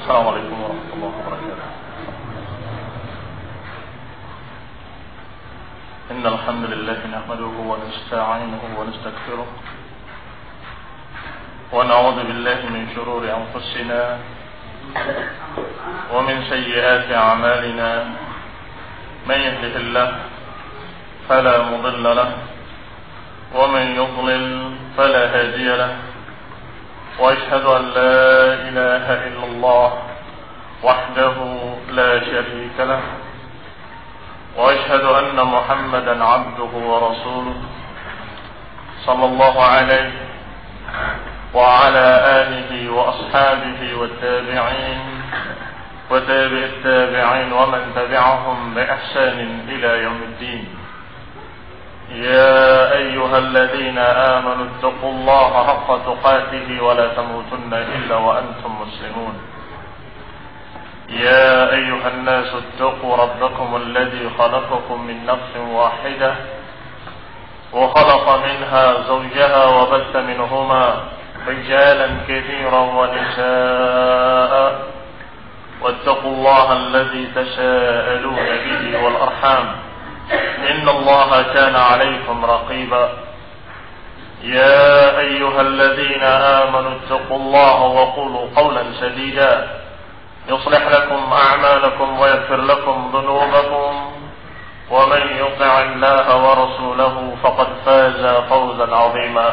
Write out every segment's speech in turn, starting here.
Assalamualaikum warahmatullahi wabarakatuh. Innal hamdalillah nahmaduhu wa nasta'inuhu wa nastaghfiruh wa na'udzu billahi min shururi anfusina wa min sayyiati a'malina. Man yahdihillahu fala mudilla lahu wa man yudlil fala hadiya lahu. وأشهد أن لا إله إلا الله وحده لا شريك له وأشهد أن محمدا عبده ورسوله صلى الله عليه وعلى آله وأصحابه والتابعين وتابع التابعين ومن تبعهم بإحسان إلى يوم الدين. يا أيها الذين آمنوا اتقوا الله حق تقاته ولا تموتن إلا وأنتم مسلمون. يا أيها الناس اتقوا ربكم الذي خلقكم من نفس واحدة وخلق منها زوجها وبث منهما رجالا كثيرا ونساء واتقوا الله الذي تساءلون به والأرحام إن الله كان عليكم رقيبا. يا أيها الذين آمنوا اتقوا الله وقولوا قولا سديدا يصلح لكم أعمالكم ويغفر لكم ذنوبكم ومن يطع الله ورسوله فقد فاز فوزا عظيما.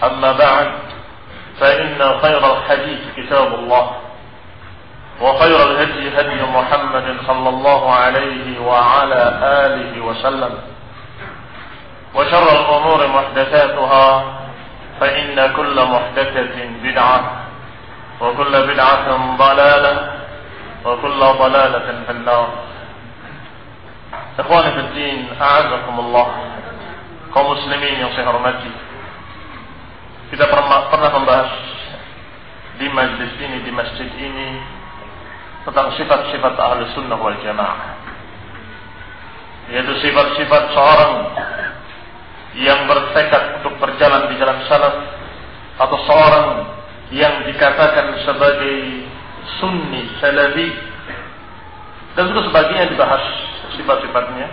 أما بعد فإن خير الحديث كتاب الله وخير الهدي هدي محمد صلى الله عليه وعلى آله وسلم وشر الأمور محدثاتها فإن كل محدثة بدعة وكل بدعة ضلالة وكل ضلالة في النار. Ikhwani fi din, a'azakumullah, kaum muslimin yang saya hormati. Kita pernah membahas di majlis ini, di masjid ini, tentang sifat-sifat ahli sunnah wal jamaah, yaitu sifat-sifat seorang yang bertekad untuk berjalan di jalan salaf, atau seorang yang dikatakan sebagai sunni salafi, dan juga sebagainya dibahas sifat-sifatnya.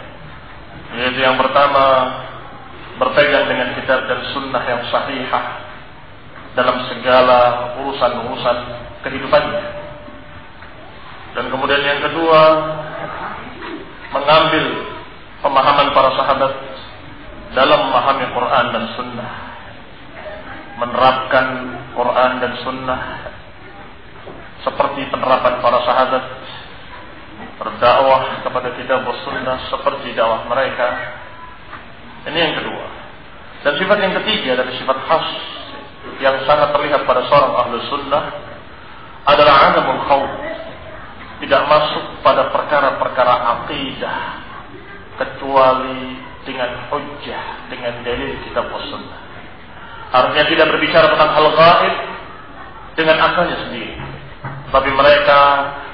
Yaitu yang pertama, berpegang dengan kitab dan sunnah yang sahihah dalam segala urusan-urusan kehidupannya. Dan kemudian yang kedua, mengambil pemahaman para sahabat dalam memahami Quran dan Sunnah, menerapkan Quran dan Sunnah seperti penerapan para sahabat, berdakwah kepada kitab dan Sunnah seperti dakwah mereka. Ini yang kedua. Dan sifat yang ketiga dari sifat khas yang sangat terlihat pada seorang ahlu sunnah adalah adamul khawf, tidak masuk pada perkara-perkara akidah kecuali dengan hujjah, dengan dalil kitab was sunnah. Artinya tidak berbicara tentang hal gaib dengan akalnya sendiri, tapi mereka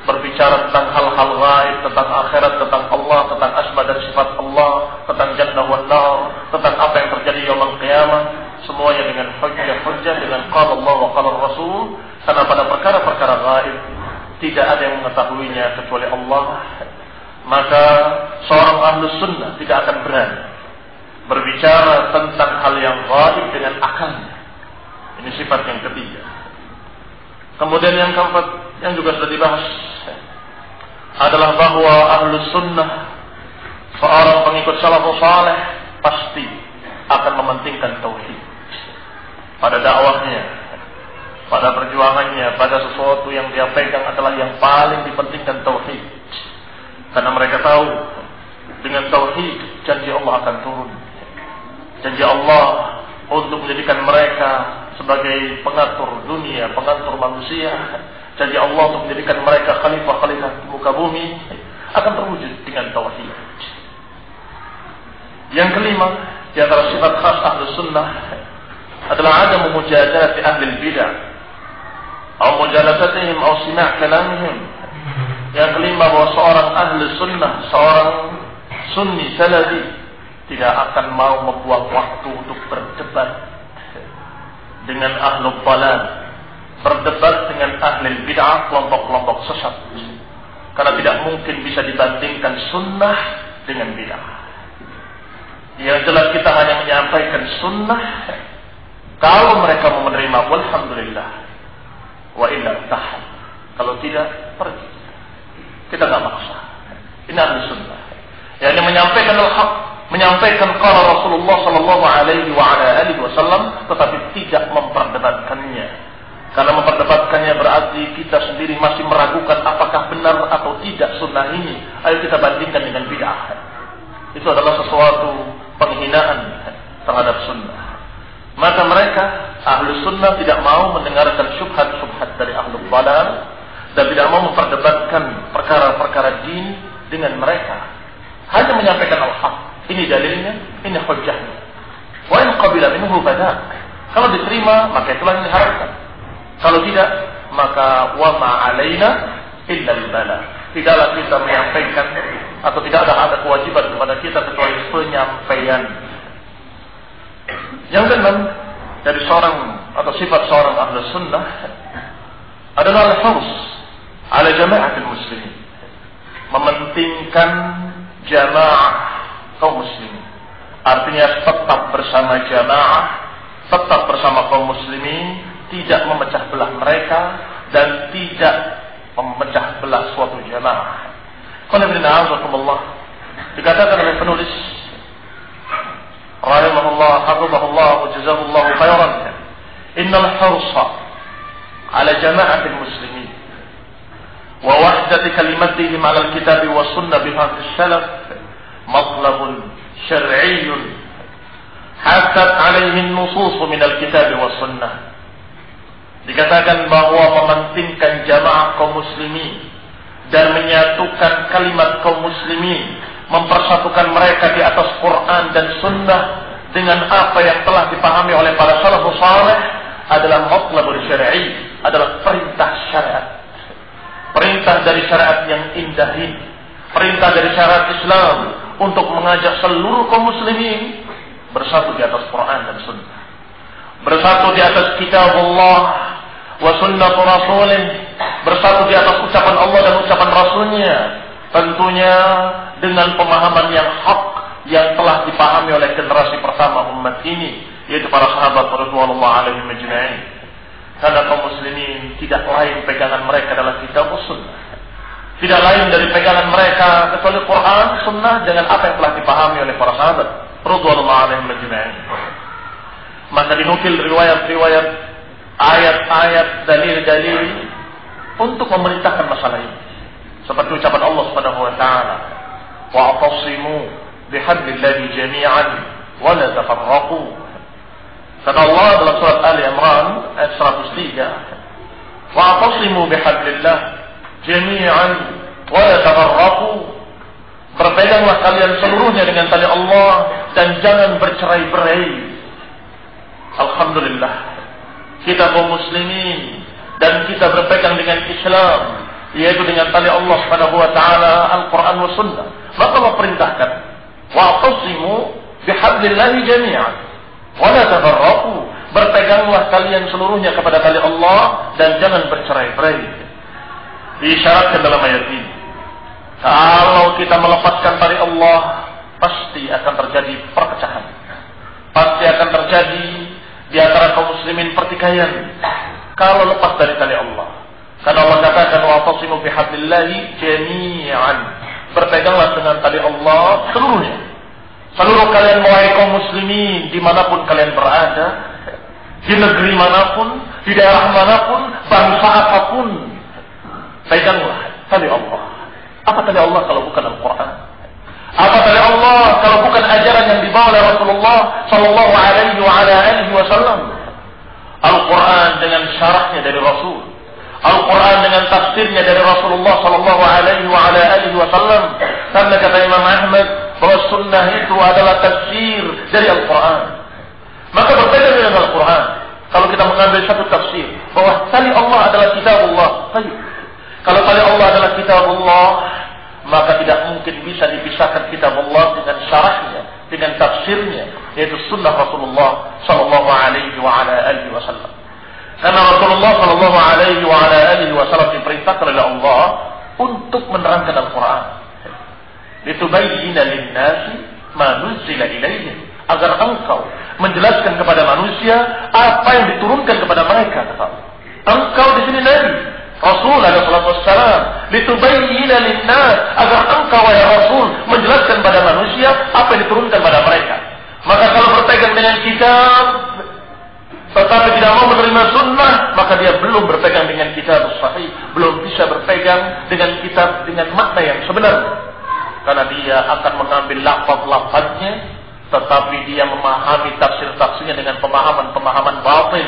berbicara tentang hal-hal gaib, tentang akhirat, tentang Allah, tentang asma dan sifat Allah, tentang jannah wan nar, tentang apa yang terjadi yaumul qiyamah, semuanya dengan hujjah-hujjah, dengan qala Allah wa qala Rasul. Karena pada perkara-perkara gaib tidak ada yang mengetahuinya kecuali Allah, maka seorang ahlus sunnah tidak akan berani berbicara tentang hal yang gaib dengan akalnya. Ini sifat yang ketiga. Kemudian yang keempat, yang juga sudah dibahas, adalah bahwa ahlus sunnah, seorang pengikut salafus saleh, pasti akan mementingkan tauhid pada dakwahnya, pada perjuangannya, pada sesuatu yang dia pegang adalah yang paling dipentingkan tauhid. Karena mereka tahu dengan tauhid janji Allah akan turun. Janji Allah untuk menjadikan mereka sebagai pengatur dunia, pengatur manusia. Janji Allah untuk menjadikan mereka khalifah-khalifah di muka bumi akan terwujud dengan tauhid. Yang kelima, di antara sifat khas ahlus sunnah adalah ada mujadalati ahli bidah, atau mujalasatihim, atau sima' kalamihim. Yang kelima, bahwa seorang ahli sunnah, seorang sunni salafi tidak akan mau membuang waktu untuk berdebat dengan ahlul dalal, berdebat dengan ahli bid'ah, kelompok-kelompok sesat. Karena tidak mungkin bisa dibandingkan sunnah dengan bid'ah. Yang jelas kita hanya menyampaikan sunnah. Kalau mereka mau menerima, walhamdulillah. Wa illa tahal. Kalau tidak, pergi. Kita nggak maksa. Ini ahli sunnah. Yang menyampaikan al-haq, menyampaikan qala Rasulullah sallallahu alaihi wasallam, tetapi tidak memperdebatkannya. Karena memperdebatkannya berarti kita sendiri masih meragukan apakah benar atau tidak sunnah ini. Ayo kita bandingkan dengan bid'ah. Itu adalah sesuatu penghinaan terhadap sunnah. Maka mereka ahlu sunnah tidak mau mendengarkan syubhat-syubhat dari ahlu dhalal dan tidak mau memperdebatkan perkara-perkara din dengan mereka. Hanya menyampaikan al-haq. Ini dalilnya, ini hujjahnya. Wa in qabila minhu badak. Kalau diterima, maka itulah yang diharapkan. Kalau tidak, maka wa ma alaina illa al-bala. Tidaklah kita menyampaikan atau tidak ada kewajiban kepada kita kecuali penyampaian. Yang keenam dari seorang atau sifat seorang ahli sunnah adalah al-hurs ala jama'atul muslimin. Mementingkan jamaah kaum muslimin. Artinya tetap bersama jamaah, tetap bersama kaum muslimin, tidak memecah belah mereka dan tidak memecah belah suatu jamaah. Qul inna a'udzubillah. Dikatakan oleh penulis rahimahullah, hafizahullah wa jazahullah khairan. Innal hursa ala jama'atil muslimin wa wahdati kalimatihim ala al-kitab wa sunnah bi hadhihi salaf matlabun syar'iyyun hatat alaihi an-nusus min al-kitab wa sunnah. Dikatakan bahwa mementingkan jamaah kaum muslimin dan menyatukan kalimat kaum muslimin, mempersatukan mereka di atas Quran dan sunnah dengan apa yang telah dipahami oleh para salafus saleh adalah matlabul syar'i, adalah perintah syariat. Perintah dari syariat yang indah ini, perintah dari syariat Islam untuk mengajak seluruh kaum muslimin bersatu di atas Quran dan sunnah. Bersatu di atas kitab Allah wa sunnatu rasulih, bersatu di atas ucapan Allah dan ucapan Rasulnya, tentunya dengan pemahaman yang hak yang telah dipahami oleh generasi pertama umat ini, yaitu para sahabat radhiyallahu alaihim ajma'in. Karena kaum muslimin tidak lain pegangan mereka adalah kitab sunnah, tidak lain dari pegangan mereka kecuali Quran, sunnah dengan apa yang telah dipahami oleh para sahabat radhiyallahu alaihim ajma'in. Maka dinukil riwayat-riwayat, ayat-ayat, dalil-dalil untuk memerintahkan masalah ini. Seperti ucapan Allah Subhanahu wa taala, "Wa'tasimu bihablillahi jami'an wa la tafarraqu." Kata Allah dalam surat Ali Imran ayat 103, "Wa'tasimu bihablillah jami'an wa la tafarraqu." Berpeganglah kalian seluruhnya dengan tali Allah dan jangan bercerai-berai. Alhamdulillah, kita kaum muslimin dan kita berpegang dengan Islam, yaitu dengan tali Allah Subhanahu wa taala, Al-Qur'an wa sunnah. Maka Allah perintahkan, wa'tasimu bihablillahi jami'an wa la tafarraqu. Berpeganglah kalian seluruhnya kepada tali Allah dan jangan bercerai-berai. Diisyaratkan dalam ayat ini, kalau kita melepaskan tali Allah, pasti akan terjadi perpecahan. Pasti akan terjadi di antara kaum muslimin pertikaian kalau lepas dari tali Allah. Karena Allah katakan wa'tasimu bihablillahi jami'an. Berpeganglah dengan tali Allah seluruhnya. Seluruh kalian wahai kaum muslimin dimanapun kalian berada, di negeri manapun, di daerah manapun, bangsa apapun, peganglah tali Allah. Apa tali Allah kalau bukan Al-Quran? Apa tali Allah kalau bukan ajaran yang dibawa oleh Rasulullah sallallahu alaihi wasallam? Al-Quran dengan syarahnya dari Rasul, Al-Quran dengan tafsirnya dari Rasulullah sallallahu alaihi wasallam. Karena kata Imam Ahmad bahwa sunnah itu adalah tafsir dari Al-Quran. Maka berbeda dengan Al-Quran. Kalau kita mengambil satu tafsir bahwa tali Allah adalah kitabullah, kalau tali Allah adalah kitabullah, maka tidak mungkin bisa dipisahkan kitab Allah dengan syarahnya, dengan tafsirnya, yaitu sunnah Rasulullah sallallahu alaihi wasallam. Karena Rasulullah Shallallahu Alaihi Wasallam diperintahkan oleh Allah untuk menerangkan Al-Quran. Litubayyina lin-nasi ma nuzila ilaihim, agar engkau menjelaskan kepada manusia apa yang diturunkan kepada mereka. Engkau di sini Nabi, Rasul alaihi wassalam, litubayyina lin-nas, agar engkau wahai Rasul menjelaskan pada manusia apa yang diturunkan pada mereka. Maka kalau berpegang dengan kitab tetapi tidak mau menerima sunnah, maka dia belum berpegang dengan kitab sahih, belum bisa berpegang dengan kitab dengan makna yang sebenarnya. Karena dia akan mengambil lafaz-lafaznya, tetapi dia memahami tafsir-tafsirnya dengan pemahaman-pemahaman batil,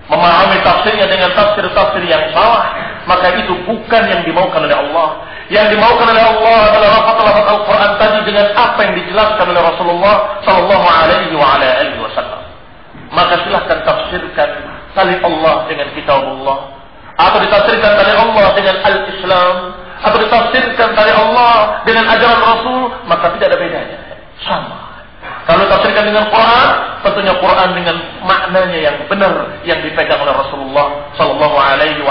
memahami tafsirnya dengan tafsir-tafsir yang salah, maka itu bukan yang dimaukan oleh Allah. Yang dimaukan oleh Allah adalah lafaz-lafaz Al-Quran tadi dengan apa yang dijelaskan oleh Rasulullah Sallallahu Alaihi Wasallam. Maka silahkan tafsirkan tali Allah dengan kitabullah, atau ditafsirkan tali Allah dengan al-Islam, atau ditafsirkan tali Allah dengan ajaran Rasul, maka tidak ada bedanya, sama. Kalau ditafsirkan dengan Quran, tentunya Quran dengan maknanya yang benar yang dipegang oleh Rasulullah Sallallahu Alaihi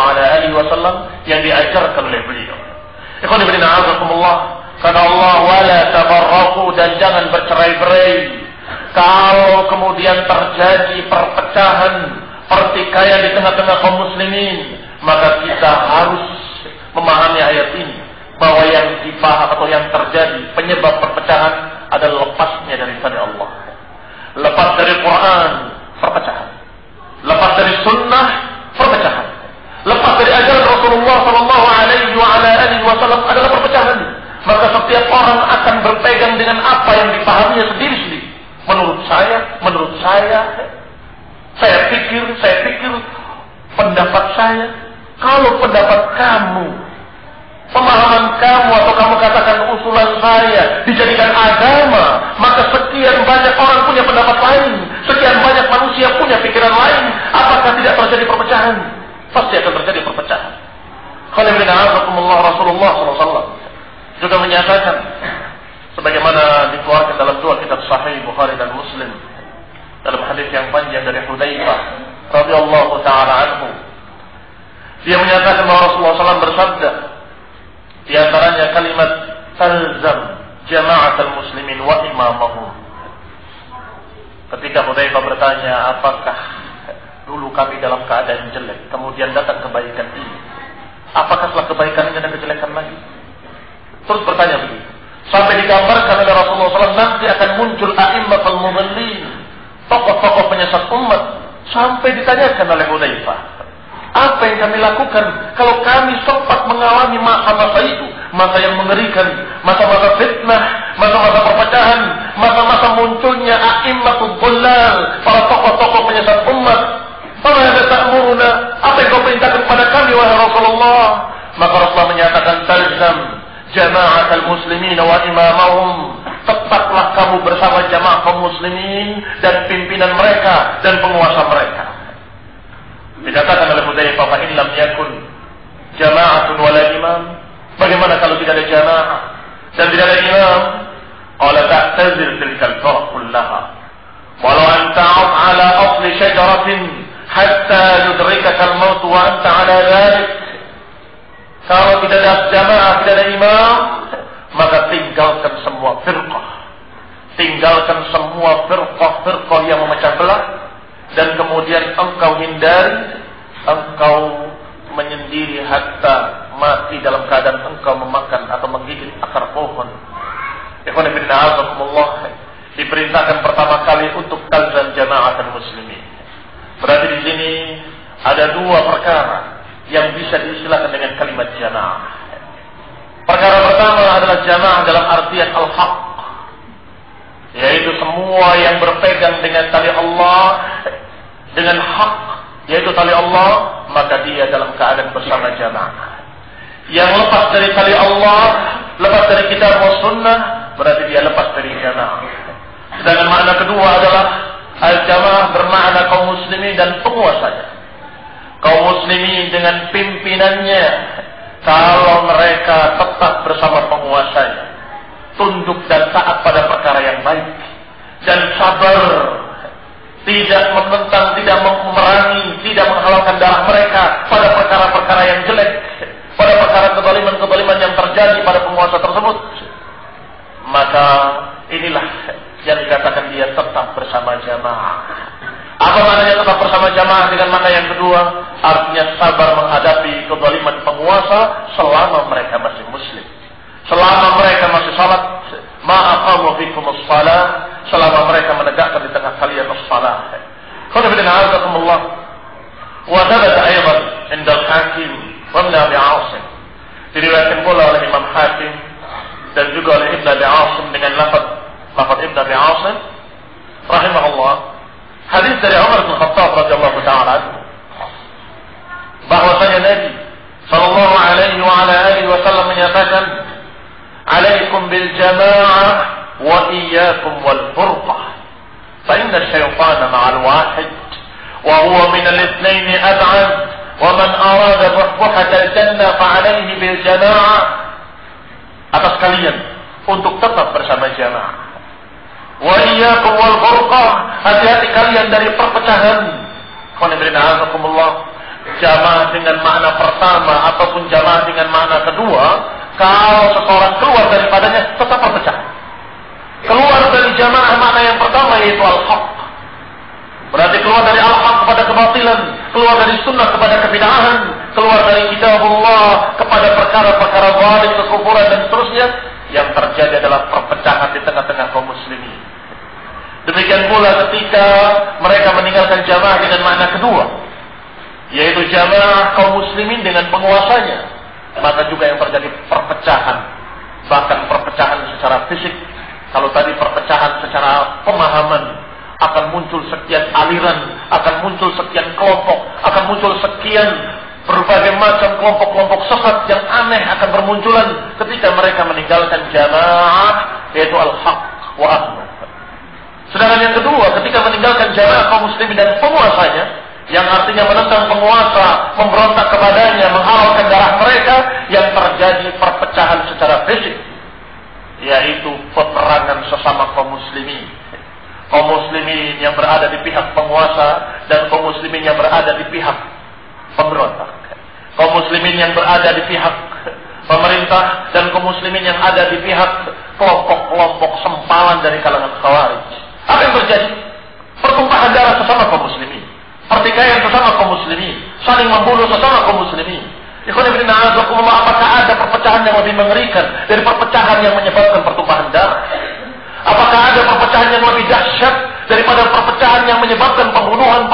Wasallam, yang diajarkan oleh beliau. Ikhwan fillah, a'azakumullah. Kata Allah, wala tafarraqu, dan jangan bercerai-berai. Kalau kemudian terjadi perpecahan, pertikaian di tengah-tengah kaum muslimin, maka kita harus memahami ayat ini, bahwa yang dipaham atau yang terjadi penyebab perpecahan adalah lepasnya daripada Allah, lepas dari Quran, perpecahan, lepas dari sunnah, perpecahan, lepas dari ajaran Rasulullah Sallallahu Alaihi Wasallam adalah perpecahan. Maka setiap orang akan berpegang dengan apa yang dipahaminya sendiri-sendiri. Menurut saya pikir, pendapat saya, kalau pendapat kamu, pemahaman kamu, atau kamu katakan usulan saya dijadikan agama, maka sekian banyak orang punya pendapat lain, sekian banyak manusia punya pikiran lain, apakah tidak terjadi perpecahan? Pasti akan terjadi perpecahan. Rasulullah SAW juga menyatakan, sebagaimana dikeluarkan dalam dua kitab Sahih Bukhari dan Muslim, dalam hadis yang panjang dari Hudzaifah radhiyallahu taala anhu, dia menyatakan bahwa Rasulullah SAW bersabda, di antaranya kalimat talzam jama'atul muslimin wa imamahum. Ketika Hudzaifah bertanya, apakah dulu kami dalam keadaan jelek, kemudian datang kebaikan ini, apakah setelah kebaikan ini ada kejelekan lagi? Terus bertanya begitu, sampai digambarkan oleh Rasulullah SAW nanti akan muncul a'immatul mudallin, tokoh-tokoh penyesat umat. Sampai ditanyakan oleh Hudzaifah, apa yang kami lakukan kalau kami sempat mengalami masa-masa itu, masa yang mengerikan, masa-masa fitnah, masa-masa perpecahan, masa-masa munculnya a'immatul dhallal, para tokoh-tokoh penyesat umat. Fala ta'muruna, apa yang kau perintahkan kepada kami wahai Rasulullah? Maka Rasulullah menyatakan, talzam jama'atul muslimin wa imamahum, tetaplah kamu bersama jamaah kaum muslimin dan pimpinan mereka dan penguasa mereka. Dikatakan oleh Hudzaifah, fa in lam yakun jama'atun wala imam, bagaimana kalau tidak ada jamaah dan tidak ada imam? Qala ta'tazir tilkal firq kullaha walau anta 'ala asli syajaratin hatta yudrikaka al-maut wa anta 'ala dhalik. Kalau tidak ada jamaah, tidak ada imam, maka tinggalkan semua firqah. Tinggalkan semua firqah yang memecah belah, dan kemudian engkau hindari, engkau menyendiri hatta mati dalam keadaan engkau memakan atau menggigit akar pohon. Ikhwan fillah, azakumullah, diperintahkan pertama kali untuk talzam jama'atul muslimin. Berarti di sini ada dua perkara yang bisa diistilahkan dengan kalimat jamaah. Perkara pertama adalah jamaah dalam artian al-haq, yaitu semua yang berpegang dengan tali Allah, dengan hak, yaitu tali Allah, maka dia dalam keadaan bersama jamaah. Yang lepas dari tali Allah, lepas dari kitab wa sunnah, berarti dia lepas dari jamaah. Sedangkan makna kedua adalah al-jamaah bermakna kaum muslimin dan penguasanya. Kaum muslimin dengan pimpinannya, kalau mereka tetap bersama penguasanya, tunduk dan taat pada perkara yang baik, dan sabar tidak menentang, tidak memerangi, tidak menghalalkan darah mereka pada perkara-perkara yang jelek, pada perkara kezaliman-kezaliman yang terjadi pada penguasa tersebut, maka inilah yang dikatakan dia tetap bersama jamaah. Apa maknanya tetap bersama jamaah dengan makna yang kedua? Artinya sabar menghadapi kezaliman penguasa selama mereka masih muslim, selama mereka masih salat, ma'aqamu fikumus salah, selama mereka menegakkan di tengah kalian as-salah. Qul inna a'udzukumullah wa thabata aidan 'inda al-Hakim wa Ibn Abi 'Asim. Diriwayatkan pula oleh Imam Hakim dan juga oleh Ibn Abi 'Asim dengan lafaz Ibn Abi 'Asim rahimahullah, hadis dari Umar bin Khattab radhiyallahu ta'ala bahwasanya Nabi sallallahu alaihi wa ala alihi wasallam menyatakan, "Alaikum bil jamaah وإياكم والفرقة فإن الشيطان مع الواحد وهو من الاثنين أبعد ومن أراد بحبحة الجنة فعليه بالجماعة." Atas kalian untuk tetap bersama jamaah. Wa iyyakum wal furqah, hati-hati kalian dari perpecahan. Jamaah dengan makna pertama ataupun jamaah dengan makna kedua, kalau seseorang keluar daripadanya tetap berpecah. Keluar dari jamaah makna yang pertama yaitu al-haq, berarti keluar dari al-haq kepada kebatilan, keluar dari sunnah kepada kebid'ahan, keluar dari kitabullah kepada perkara-perkara zalim, kekufuran dan seterusnya. Yang terjadi adalah perpecahan di tengah-tengah kaum muslimin. Demikian pula ketika mereka meninggalkan jamaah dengan makna kedua, yaitu jamaah kaum muslimin dengan penguasanya, maka juga yang terjadi perpecahan, bahkan perpecahan secara fisik. Kalau tadi perpecahan secara pemahaman, akan muncul sekian aliran, akan muncul sekian kelompok, akan muncul sekian berbagai macam kelompok-kelompok sesat yang aneh akan bermunculan ketika mereka meninggalkan jamaah, yaitu al-haq wa ahlu. Sedangkan yang kedua, ketika meninggalkan jamaah kaum muslimin dan penguasanya, yang artinya menentang penguasa, memberontak kepadanya, menghalalkan darah mereka, yang terjadi perpecahan secara fisik, yaitu peperangan sesama kaum muslimin. Kaum muslimin yang berada di pihak penguasa dan kaum muslimin yang berada di pihak pemberontak. Kaum muslimin yang berada di pihak pemerintah dan kaum muslimin yang ada di pihak kelompok-kelompok sempalan dari kalangan khawarij. Apa yang terjadi? Pertumpahan darah sesama kaum muslimin, pertikaian sesama kaum muslimin, saling membunuh sesama kaum muslimin. Apakah ada perpecahan yang lebih mengerikan dari perpecahan yang menyebabkan pertumpahan darah? Apakah ada perpecahan yang lebih dahsyat daripada perpecahan yang menyebabkan pembunuhan?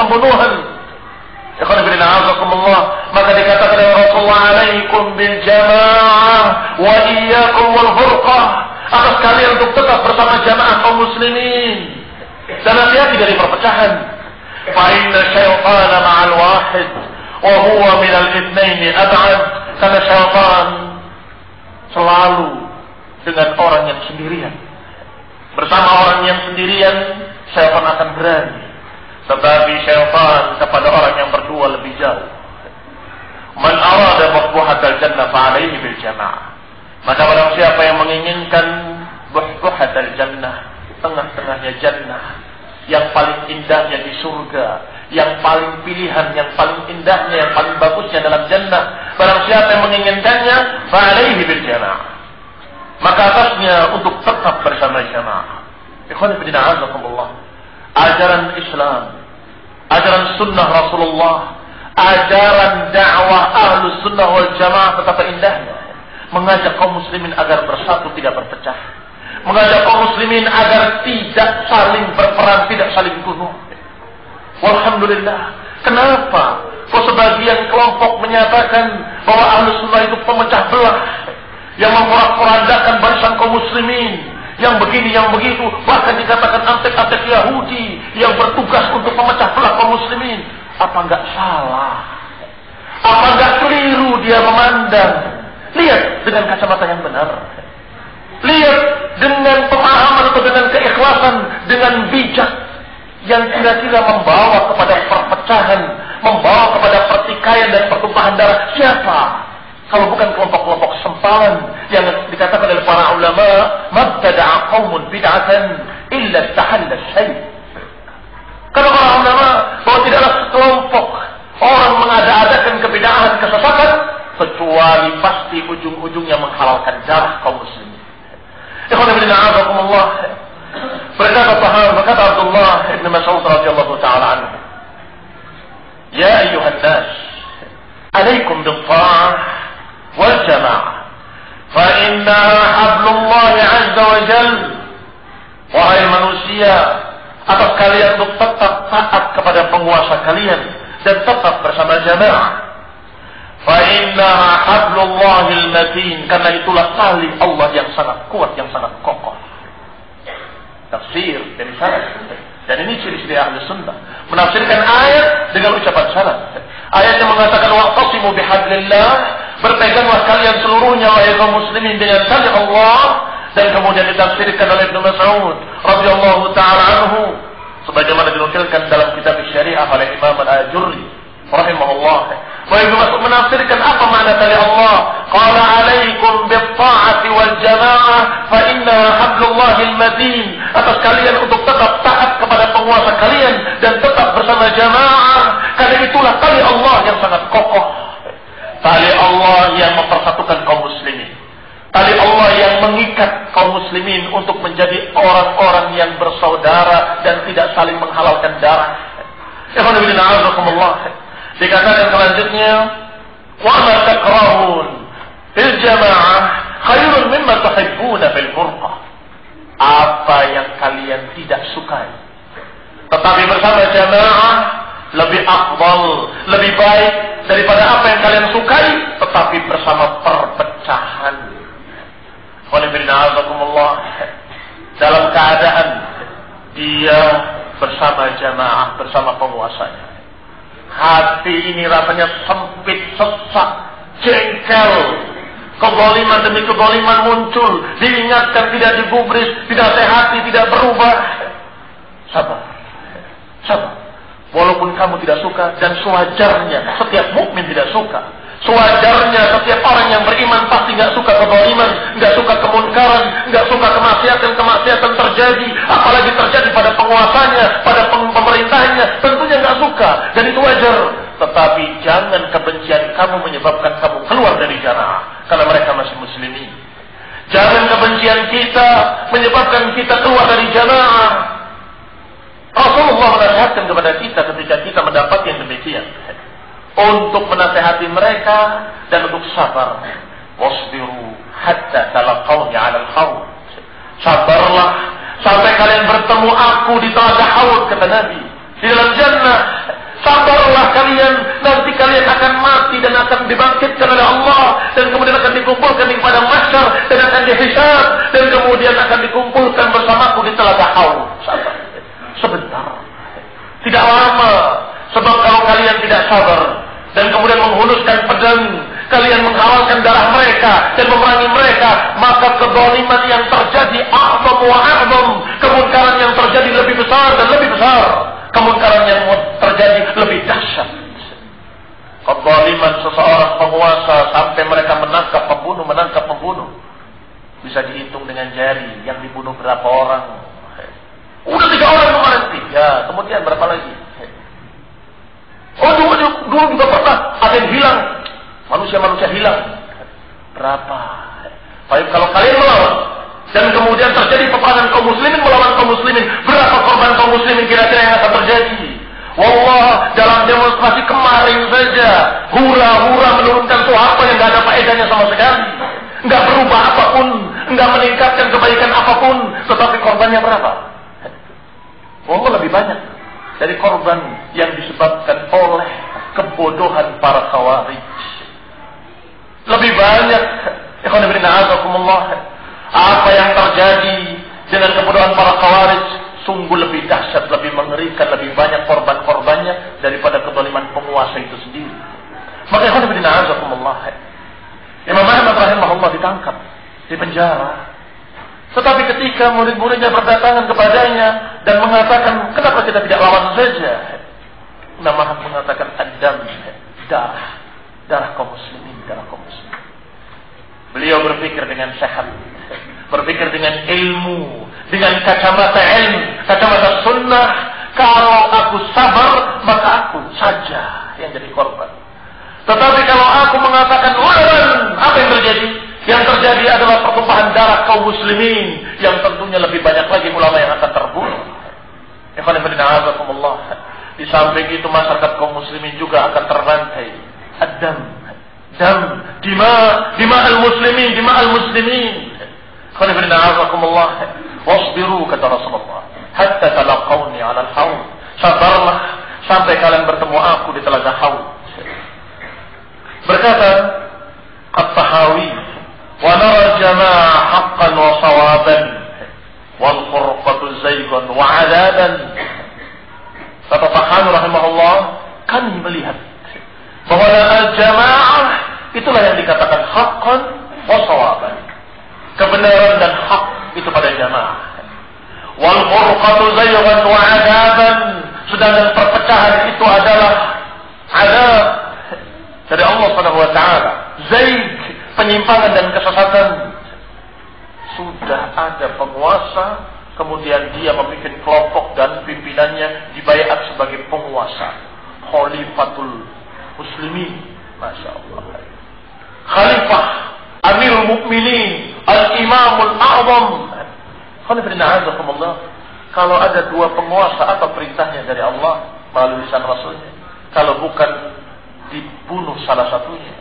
Maka dikatakan oleh Rasulullah, "Alaikum bil jamaah wa iyyakum wal furqah." Atas kalian untuk tetap bersama jamaah kaum muslimin dan hati-hati dari perpecahan. Fa inna syaitana ma'al wahid wa huwa minal itsnaini ab'ad. Karena syaitan selalu dengan orang yang sendirian. Bersama orang yang sendirian, syaitan akan berani. Tetapi syaitan kepada orang yang berdua lebih jauh. Man arada buhbuhatal jannah fa'alaihi bil jamaah. Maka barang siapa yang menginginkan buhbuhatal jannah, tengah-tengahnya jannah, yang paling indahnya di surga, yang paling pilihan, yang paling indahnya, yang paling bagusnya dalam jannah, barang siapa yang menginginkannya, fa'alaihi bil jamaah, maka atasnya untuk tetap bersama jamaah. Ikhwan fillah, azakumullah. Ajaran Islam, ajaran sunnah Rasulullah, ajaran dakwah ahlus sunnah wal jamaah betapa indahnya. Mengajak kaum muslimin agar bersatu, tidak berpecah. Mengajak kaum muslimin agar tidak saling berperang, tidak saling bunuh. Walhamdulillah. Kenapa kok sebagian kelompok menyatakan bahwa ahlus sunnah itu pemecah belah, yang memporak-porandakan barisan kaum muslimin, yang begini, yang begitu, bahkan dikatakan antek-antek Yahudi yang bertugas untuk memecah belah kaum muslimin. Apa enggak salah? Apa enggak keliru dia memandang? Lihat dengan kacamata yang benar. Lihat dengan pemahaman atau dengan keikhlasan, dengan bijak yang kira-kira membawa kepada perpecahan, membawa kepada pertikaian dan pertumpahan darah. Siapa? Kalau bukan kelompok-kelompok sempalan yang dikatakan oleh para ulama, mabtada'a qaumun bid'atan illa tahalla syai'. Karena para ulama bahwa tidaklah sekelompok orang mengada-adakan kebid'ahan kesesatan kecuali pasti ujung-ujungnya menghalalkan darah kaum muslimin. Ikhwan fillah a'azakumullah. Berkata Abdullah ibn Mas'ud radhiyallahu taala anhu, "Ya ayyuhan nas, alaikum bil-tha'ah wal jama'ah, fa innaha hablullah 'azza wa jalla." Wahai manusia, atas kalian untuk tetap taat kepada penguasa kalian dan tetap bersama jamaah. Fa innaha hablullahil matin, karena itulah tali Allah yang sangat kuat, yang sangat kokoh. Tafsir dari salaf. Dan ini ciri-ciri ahli sunnah, menafsirkan ayat dengan ucapan salaf. Ayat yang mengatakan wa'tasimu bihablillah, berpeganglah kalian seluruhnya wahai kaum muslimin dengan tali Allah, dan kemudian ditafsirkan oleh Ibnu Mas'ud radhiyallahu taala anhu sebagaimana dinukilkan dalam kitab Syariah oleh Imam Al-Ajurri rahimahullah. Wa Ibnu Mas'ud menafsirkan apa makna tali Allah? Qala alaikum bit-ta'ati wal jamaah fa innaha hablullahil matin. Atas kalian untuk tetap taat kepada penguasa kalian dan tetap bersama jamaah, karena itulah tali Allah yang sangat kokoh. Tali Allah yang mempersatukan kaum muslimin. Tali Allah yang mengikat kaum muslimin untuk menjadi orang-orang yang bersaudara dan tidak saling menghalalkan darah. Ikhwan fillah a'azakumullah. Dikatakan selanjutnya, wa ma takrahun fil jamaah khairun mimma tuhibbuna fil furqah. Apa yang kalian tidak sukai tetapi bersama jamaah lebih afdal, lebih baik daripada apa yang kalian sukai tetapi bersama perpecahan. Dalam keadaan dia bersama jamaah, bersama penguasanya, hati ini rasanya sempit, sesak, jengkel, kezaliman demi kezaliman muncul, diingatkan tidak digubris, tidak sehati, tidak berubah. Sabar, sabar. Walaupun kamu tidak suka, dan sewajarnya setiap mukmin tidak suka. Sewajarnya setiap orang yang beriman pasti nggak suka kezaliman, nggak suka kemunkaran, nggak suka kemaksiatan terjadi, apalagi terjadi pada penguasanya, pada pemerintahnya, tentunya nggak suka, dan itu wajar. Tetapi jangan kebencian kamu menyebabkan kamu keluar dari jamaah, karena mereka masih muslimin. Jangan kebencian kita menyebabkan kita keluar dari jamaah. Rasulullah menasihatkan kepada kita ketika kita mendapat yang demikian, untuk menasihati mereka dan untuk sabar. Wasbiru hatta talaqawni 'ala al-haud. Sabarlah sampai kalian bertemu aku di telaga haud, kata Nabi, di dalam jannah. Sabarlah kalian, nanti kalian akan mati dan akan dibangkitkan oleh Allah, dan kemudian akan dikumpulkan di padang mahsyar dan akan dihisab, dan kemudian akan dikumpulkan bersamaku di telaga haud. Sabar. Sebentar. Tidak lama. Sebab kalau kalian tidak sabar dan kemudian menghunuskan pedang, kalian menghalalkan darah mereka dan memerangi mereka, maka kezaliman yang terjadi a'zam wa a'zam, kemungkaran yang terjadi lebih besar dan lebih besar, kemungkaran yang terjadi lebih dahsyat. Kezaliman seseorang penguasa sampai mereka menangkap pembunuh, bisa dihitung dengan jari yang dibunuh berapa orang. Udah 3 orang kemarin, 3, kemudian berapa lagi? Oh, dulu juga pernah ada yang hilang. Manusia hilang. Berapa? Baik, kalau kalian melawan dan kemudian terjadi peperangan kaum muslimin melawan kaum muslimin, berapa korban kaum muslimin kira-kira yang akan terjadi? Wallah, dalam demonstrasi kemarin saja, hura-hura menurunkan suara yang gak ada faedahnya sama sekali, nggak berubah apapun, nggak meningkatkan kebaikan apapun, tetapi korbannya berapa? Wallah, lebih banyak dari korban yang disebabkan oleh kebodohan para khawarij. Lebih banyak, ikhwan fillah a'azakumullah, apa yang terjadi dengan kebodohan para khawarij sungguh lebih dahsyat, lebih mengerikan, lebih banyak korban-korbannya daripada kezaliman penguasa itu sendiri. Maka ikhwan fillah a'azakumullah, Imam Ahmad rahimahullah ditangkap, dipenjara. Tetapi ketika murid-muridnya berdatangan kepadanya dan mengatakan, kenapa kita tidak lawan saja? Imam Ahmad mengatakan, ad-dam, darah kaum muslimin, darah kaum muslimin. Beliau berpikir dengan sehat, berpikir dengan ilmu, dengan kacamata ilmu, kacamata sunnah, Kalau aku sabar, maka aku saja yang jadi korban. Tetapi kalau aku mengatakan lawan, apa yang terjadi? Yang terjadi adalah pertumpahan darah kaum muslimin, yang tentunya lebih banyak lagi ulama yang akan terbunuh. Ikhwan fillah, azakumullah. Di samping itu masyarakat kaum muslimin juga akan terbantai. Ad-dam, dima al-muslimin. Ikhwan fillah, azakumullah. Wasbiru, kata Rasulullah, hatta talaqawni 'ala al-haud. Sabarlah sampai kalian bertemu aku di telaga haud. Berkata At-Tahawi, wa nara jama'ah haqqan wa sawaban wal furqatu zaygun wa 'adaban. Kata Tahawi rahimahullah, kami melihat bahwa al-jama'ah itulah yang dikatakan haqqan wa sawaban. Kebenaran dan hak itu pada jamaah. Wal furqatu zaygun wa 'adaban. Sedangkan perpecahan itu adalah adab dari Allah Subhanahu wa taala. Zaig, penyimpangan dan kesesatan. Sudah ada penguasa, kemudian dia membuat kelompok dan pimpinannya dibaiat sebagai penguasa. Khalifatul Muslimin, Masya Allah. Khalifah, Amirul Mukminin, Al-Imamul A'zam. Kalau ada dua penguasa, apa perintahnya dari Allah melalui lisan Rasulnya? Kalau bukan dibunuh salah satunya.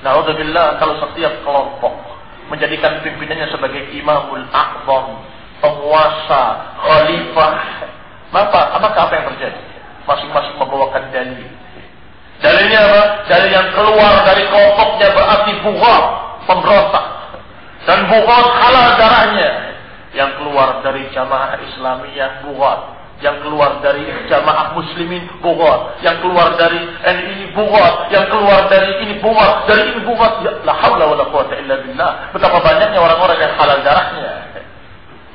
Na'udzubillah, kalau setiap kelompok menjadikan pimpinannya sebagai Imamul A'zam, penguasa, khalifah, maka apa yang terjadi? Masing-masing membawakan dalil. Dalilnya apa? Dalil yang keluar dari kelompoknya berarti bughat, pemberontak. Dan bughat halal darahnya. Yang keluar dari jamaah Islamiyah bughat. Yang keluar dari jamaah muslimin bughat, yang keluar dari ini bughat, yang keluar dari ini bughat, dari ini bughat. Ya, la haula wala quwwata illa billah. Betapa banyaknya orang-orang yang halal darahnya.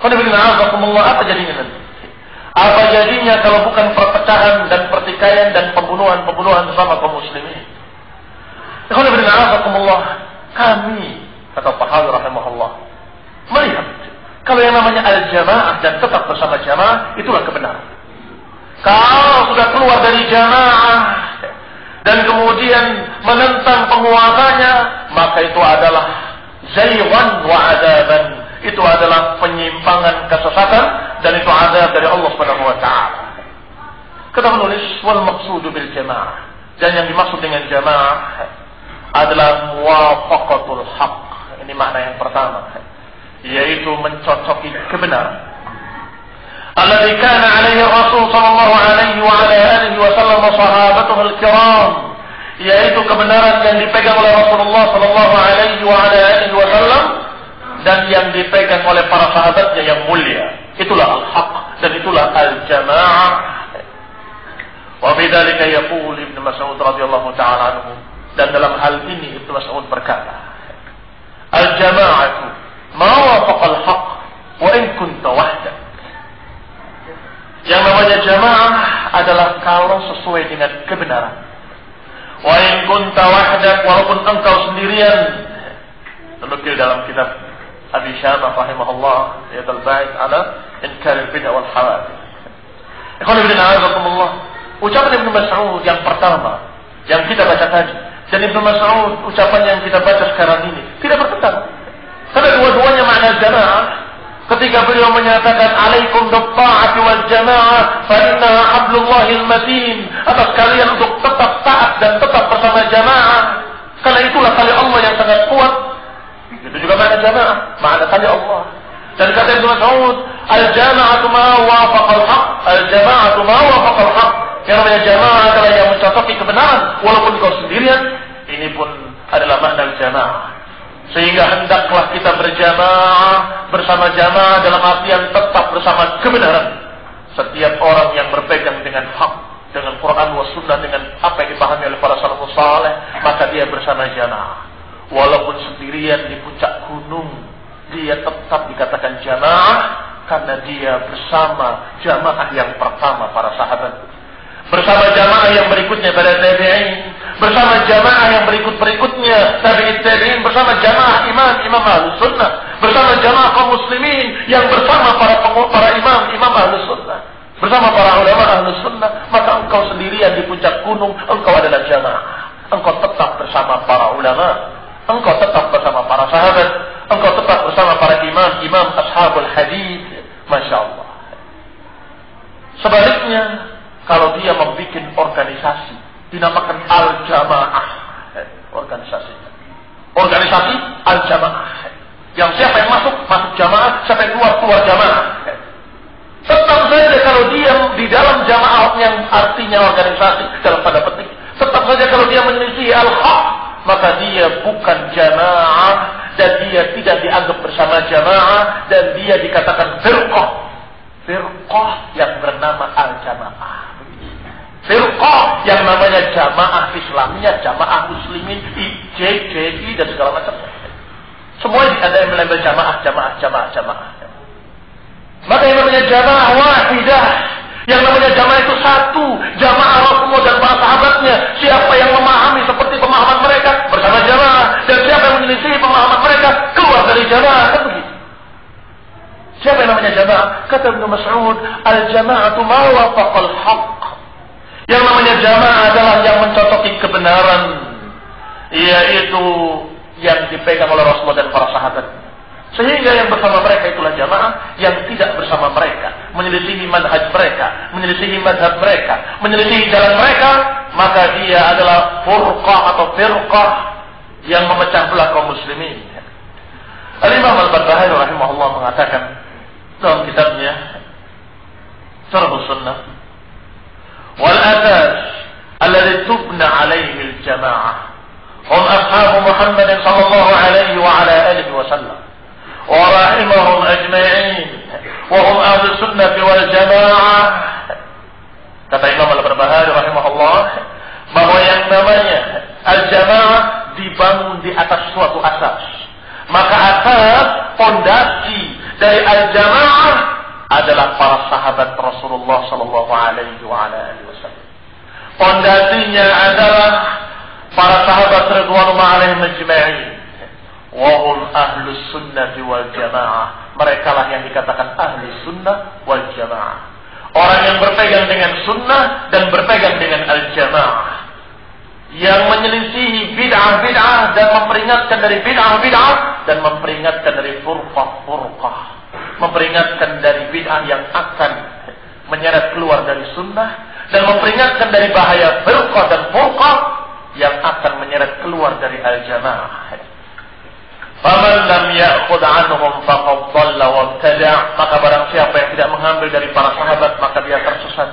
Apa jadinya nanti? Apa jadinya kalau bukan perpecahan dan pertikaian dan pembunuhan bersama kaum muslimin? Kami, kata Tahawi rahimahullah, melihat kalau yang namanya al-jamaah dan tetap bersama jamaah, itulah kebenaran. Kalau sudah keluar dari jamaah dan kemudian menentang penguasanya, maka itu adalah zaywan wa adaban. Itu adalah penyimpangan kesesatan dan itu adab dari Allah Subhanahu wa taala. Kata penulis, wal maqsudu bil jamaah. Dan yang dimaksud dengan jamaah adalah muwafaqatul haqq. Ini makna yang pertama, yaitu mencocoki kebenaran. Alladzi kana alaihi Rasul sallallahu alaihi wa ala alihi wa sallam wa sahabatuhu al-kiram, yaitu kebenaran yang dipegang oleh Rasulullah sallallahu alaihi wa ala alihi wa sallam dan yang dipegang oleh para sahabatnya yang mulia. Itulah al-haq dan itulah al-jamaah. Wa bidzalika yaqul Ibnu Mas'ud radhiyallahu taala anhu, dan dalam hal ini Ibnu Mas'ud berkata, al-jamaatu ma wafaqal haq wa in kunta wahdak. Yang namanya jamaah adalah kalau sesuai dengan kebenaran. Wa in kunta wahdak, walaupun engkau sendirian. Menukil dalam kitab Abi Syamah rahimahullah, yaitu al-ba'id ala inkar al-bid'ah wal hawadith. Ikhwan fillah, azakumullah. Ucapan Ibnu Mas'ud yang pertama yang kita baca tadi, dan Ibnu Mas'ud ucapan yang kita baca sekarang ini tidak bertentangan. Karena dua-duanya makna jamaah. Ketika beliau menyatakan alaikum bitta'ati wal jamaah fa innaha hablullahil matin, atas kalian untuk tetap taat dan tetap bersama jamaah, karena itulah tali Allah yang sangat kuat. Itu juga makna jamaah, makna tali Allah. Dan kata Ibnu Mas'ud, al-jama'atu ma wafaqal haq, al-jama'atu ma wafaqal haq. Yang namanya jamaah adalah yang mencocoki kebenaran walaupun kau sendirian. Ini pun adalah makna jamaah. Sehingga hendaklah kita berjamaah, bersama jamaah dalam artian tetap bersama kebenaran. Setiap orang yang berpegang dengan hak, dengan Quran wa sunnah, dengan apa yang dipahami oleh para salafus saleh, maka dia bersama jamaah. Walaupun sendirian di puncak gunung, dia tetap dikatakan jamaah karena dia bersama jamaah yang pertama para sahabat, bersama jamaah yang berikutnya pada tabi'in, bersama jamaah yang berikutnya tabi'in, bersama jamaah imam Ahlus Sunnah, bersama jamaah kaum muslimin yang bersama para imam Ahlus Sunnah, bersama para ulama Ahlus Sunnah, maka engkau sendirian di puncak gunung, engkau adalah jamaah. Engkau tetap bersama para ulama, engkau tetap bersama para sahabat, engkau tetap bersama para imam ashabul hadis. Masya Allah. Sebaliknya, kalau dia membuat organisasi dinamakan al-jamaah, organisasi al-jamaah, yang siapa yang masuk jamaah, siapa yang keluar jamaah. Tetap saja kalau dia di dalam jamaah yang artinya organisasi dalam tanda petik, tetap saja kalau dia menyelisih al-haq, maka dia bukan jamaah dan dia tidak dianggap bersama jamaah dan dia dikatakan firqah yang bernama al-jamaah. Firqah yang namanya jamaah Islamiyah, jamaah muslimin, JJI dan segala macam. Semua ada yang melabel jamaah. Maka yang namanya jamaah wahidah, yang namanya jamaah itu satu, jamaah Rasulullah dan para sahabatnya. Siapa yang memahami seperti pemahaman mereka bersama jamaah, dan siapa yang menyelisih pemahaman mereka keluar dari jamaah. Kan begitu. Siapa yang namanya jamaah? Kata Ibnu Mas'ud, al-jama'atu ma wafaqal haqq. Yang namanya jamaah adalah yang mencocoki kebenaran, yaitu yang dipegang oleh Rasulullah dan para sahabat. Sehingga yang bersama mereka itulah jamaah, yang tidak bersama mereka, menyelisihi manhaj mereka, menyelisihi madhab mereka, menyelisihi jalan mereka, maka dia adalah furqah atau firqah yang memecah belah kaum muslimin. Al-Imam Al-Barbahari rahimahullah mengatakan dalam kitabnya Syarh Sunnah, wal asas alladhi tubna alaihi al-jama'ah hum ashabu Muhammad sallallahu alaihi wa ala alihi wa sallam wa rahimahum ajma'in wa hum ahlu sunnah wal jamaah. Kata Imam Al-Barbahari rahimahullah bahwa yang namanya al-jamaah dibangun di atas suatu asas. Maka asas fondasi dari al-jamaah adalah para sahabat Rasulullah sallallahu alaihi wa ala alihi wasallam. Fondasinya adalah para sahabat radhiyallahu alaihim ajma'in. Wa hum ahlus sunnah wal jamaah. Mereka lah yang dikatakan ahli sunnah wal jamaah. Orang yang berpegang dengan sunnah dan berpegang dengan al-jamaah. Yang menyelisihi bid'ah-bid'ah dan memperingatkan dari bid'ah-bid'ah dan memperingatkan dari furqah-furqah. Memperingatkan dari bid'ah yang akan menyeret keluar dari sunnah dan memperingatkan dari bahaya firqah dan furqah yang akan menyeret keluar dari al-jamaah. Faman lam ya'khudh 'anhum faqad dhalla wa ibtada'. Maka barang siapa yang tidak mengambil dari para sahabat maka dia tersesat.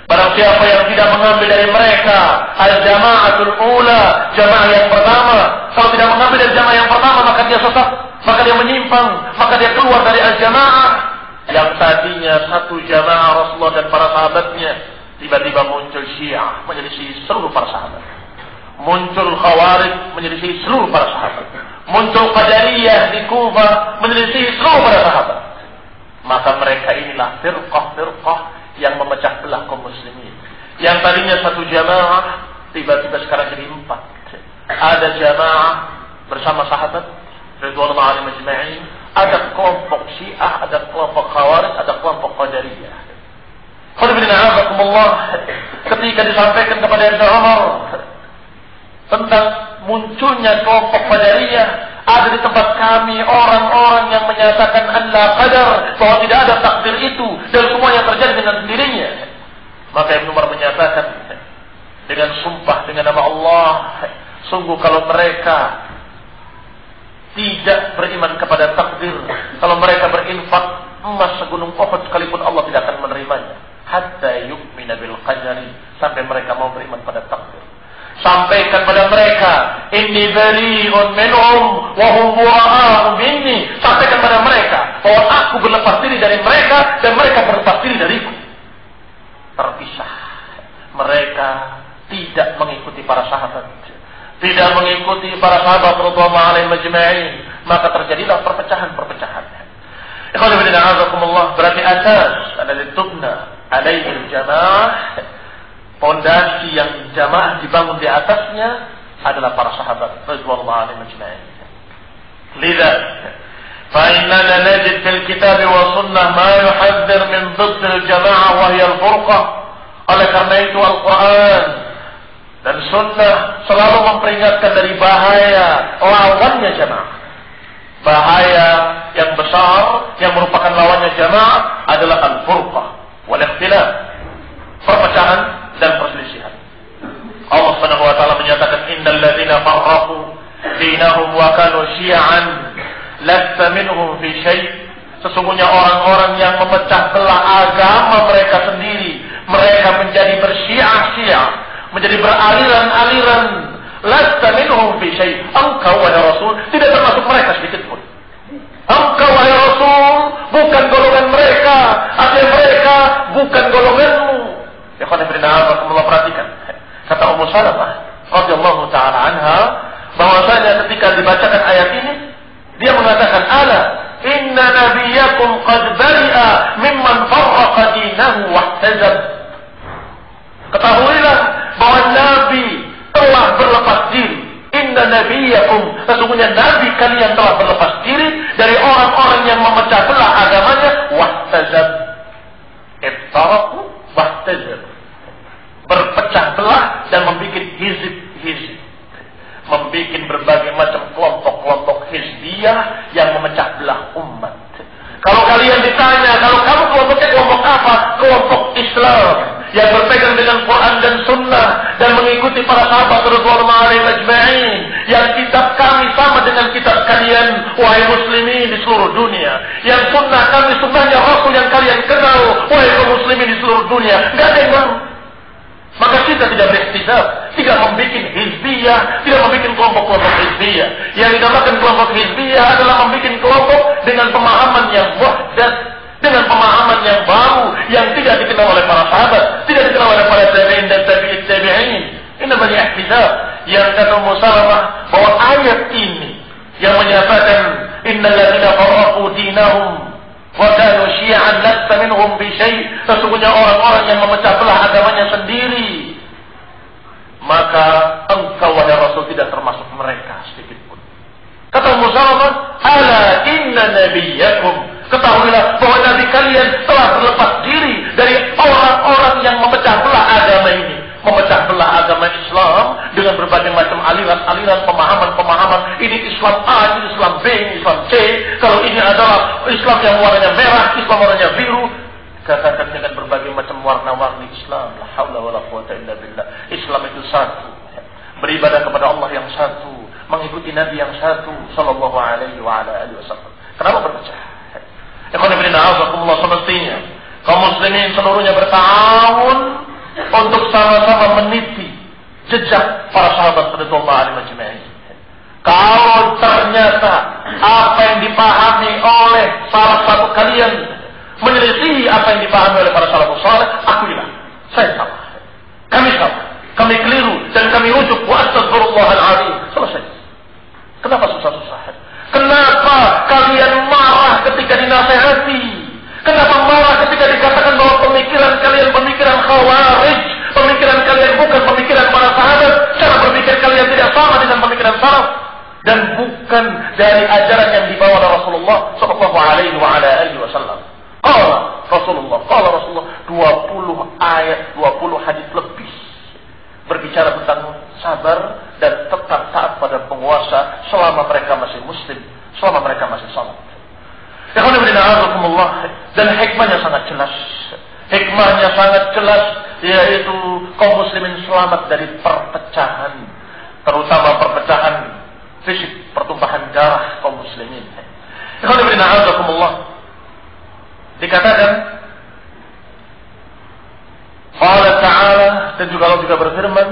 Barang siapa yang tidak mengambil dari mereka al-jama'atul ula, jamaah yang pertama, kalau tidak mengambil dari jamaah yang pertama maka dia sesat, maka dia menyimpang, maka dia keluar dari al-jamaah. Yang tadinya satu jamaah Rasulullah dan para sahabatnya, tiba-tiba muncul Syiah menyelisih seluruh para sahabat. Muncul Khawarij menyelisih seluruh para sahabat. Muncul Qadariyah di Kufah menyelisih seluruh para sahabat. Maka mereka inilah firqah-firqah yang memecah belah kaum muslimin. Yang tadinya satu jamaah tiba-tiba sekarang jadi 4. Ada jamaah bersama sahabat radhiyallahu anhum ajma'in, ada kelompok Syiah, ada kelompok Khawarij, ada kelompok Qadariyah. Ketika disampaikan kepada Ibnu Umar tentang munculnya kelompok Qadariyah, ada di tempat kami orang-orang yang menyatakan Allah qadar, bahwa tidak ada takdir itu dan semua yang terjadi dengan sendirinya. Maka Ibnu Umar menyatakan dengan sumpah dengan nama Allah, sungguh kalau mereka tidak beriman kepada takdir, kalau mereka berinfak emas segunung Uhud sekalipun Allah tidak akan menerimanya. Hatta yu'mina bil qadari, sampai mereka mau beriman pada takdir. Sampaikan pada mereka, inni bari'un minhum wa hum bura'a'u minni. Sampaikan pada mereka bahwa aku berlepas diri dari mereka dan mereka berlepas diri dariku. Terpisah. Mereka tidak mengikuti para sahabat, tidak mengikuti para sahabat radhiyallahu alaihim ajma'in, maka terjadilah perpecahan-perpecahan. Ikhwan fillah, a'azakumullah, berarti asas adalah tubna alaihi al-jamaah. Fondasi yang jamaah dibangun di atasnya adalah para sahabat radhiyallahu anhum ajma'in. Lidah فإننا نجد في الكتاب والسنة ما يحذر من ضد الجماعة وهي الفرقة. Oleh karena itu Al-Quran dan Sunnah selalu memperingatkan dari bahaya lawannya jamaah. Bahaya yang besar yang merupakan lawannya jamaah adalah al-furqah wal ikhtilaf, perpecahan dan perselisihan. Allah Subhanahu wa taala menyatakan innal ladzina farraqu dinahum wa kanu syi'an lasta minhum fi syai'. Sesungguhnya orang-orang yang memecah belah agama mereka sendiri, mereka menjadi bersyiah-syiah, menjadi beraliran-aliran. Lasta minhum fi syai'. Engkau wahai Rasul tidak termasuk mereka sedikit pun. Engkau wahai Rasul bukan golongan mereka, artinya mereka bukan golonganmu. Ya khana Allah perhatikan. Kata Ummu Salamah radhiyallahu taala anha bahwasanya ketika dibacakan ayat ini dia mengatakan ala inna nabiyakum qad bari'a mimman farraqa dinahu wahtazab. Ketahuilah bahwa Nabi telah berlepas diri. Inna nabiyakum, sesungguhnya Nabi kalian telah berlepas diri dari orang-orang yang memecah belah agamanya. Wahtazab, iftaraqu wahtazab, berpecah belah dan membuat hizib-hizib, membuat berbagai macam kelompok-kelompok hizbiyah yang memecah belah umat. Kalau kalian ditanya, kalau kamu kelompoknya kelompok apa? Kelompok Islam yang berpegang dengan Quran dan Sunnah dan mengikuti para sahabat radhiyallahu anhum ajma'in, yang kitab kami sama dengan kitab kalian wahai muslimin di seluruh dunia, yang sunnah kami sunnahnya Rasul yang kalian kenal wahai kaum muslimin di seluruh dunia. Enggak ada yang mau. Maka kita tidak berikhtilaf, tidak membuat hizbiyah, tidak membuat kelompok-kelompok hizbiyah. Yang dinamakan kelompok hizbiyah adalah membuat kelompok dengan pemahaman yang muhdath, dengan pemahaman yang baru, yang tidak dikenal oleh para sahabat, tidak dikenal oleh para tabi'in dan tabi'in. Ini namanya ihtilaf. Yang kata Musalamah bahwa ayat ini yang menyatakan innal ladzina farraqu dinahum wa kanu syi'an lasta minhum bi syai', sesungguhnya orang-orang yang memecah belah agamanya sendiri, maka engkau wahai Rasul tidak termasuk mereka sedikit pun. Kata Musalamah, ala inna nabiyakum, ketahuilah bahwa nabi kalian telah berlepas diri dari orang-orang yang memecah belah agama ini, memecah belah agama Islam dengan berbagai macam aliran-aliran, pemahaman-pemahaman. Ini Islam A, ini Islam B, ini Islam C. Kalau ini adalah Islam yang warnanya merah, Islam warnanya biru. Katakan dengan berbagai macam warna-warni Islam. La haula wala quwata illa billah. Islam itu satu. Beribadah kepada Allah yang satu, mengikuti Nabi yang satu sallallahu alaihi wa ala alihi wasallam. Kenapa berpecah? Ikhwan fillah, azakumullah, semestinya kaum muslimin seluruhnya bertahun untuk sama-sama meniti jejak para sahabat radhiyallahu anhum ajma'in. Kalau ternyata apa yang dipahami oleh salah satu kalian menyelisihi apa yang dipahami oleh para salafus saleh, akuilah, saya salah, kami salah, kami keliru dan kami ujuk wa astaghfirullahal azim. Selesai. Kenapa susah-susah? Kenapa kalian marah ketika dinasehati? Kenapa marah ketika dikatakan bahwa pemikiran kalian pemikiran khawarij, pemikiran kalian bukan pemikiran para sahabat, cara berpikir kalian tidak sama dengan pemikiran salaf dan bukan dari ajaran yang dibawa oleh Rasulullah sallallahu alaihi wa ala alihi wasallam. Qala Rasulullah 20 ayat, 20 hadis lebih berbicara tentang sabar dan tetap taat pada penguasa selama mereka masih muslim, selama mereka masih salat. Dan hikmahnya sangat jelas. Hikmahnya sangat jelas, yaitu kaum muslimin selamat dari perpecahan, terutama perpecahan fisik, pertumpahan darah kaum muslimin. Dikatakan Allah Ta'ala, dan juga Allah juga berfirman,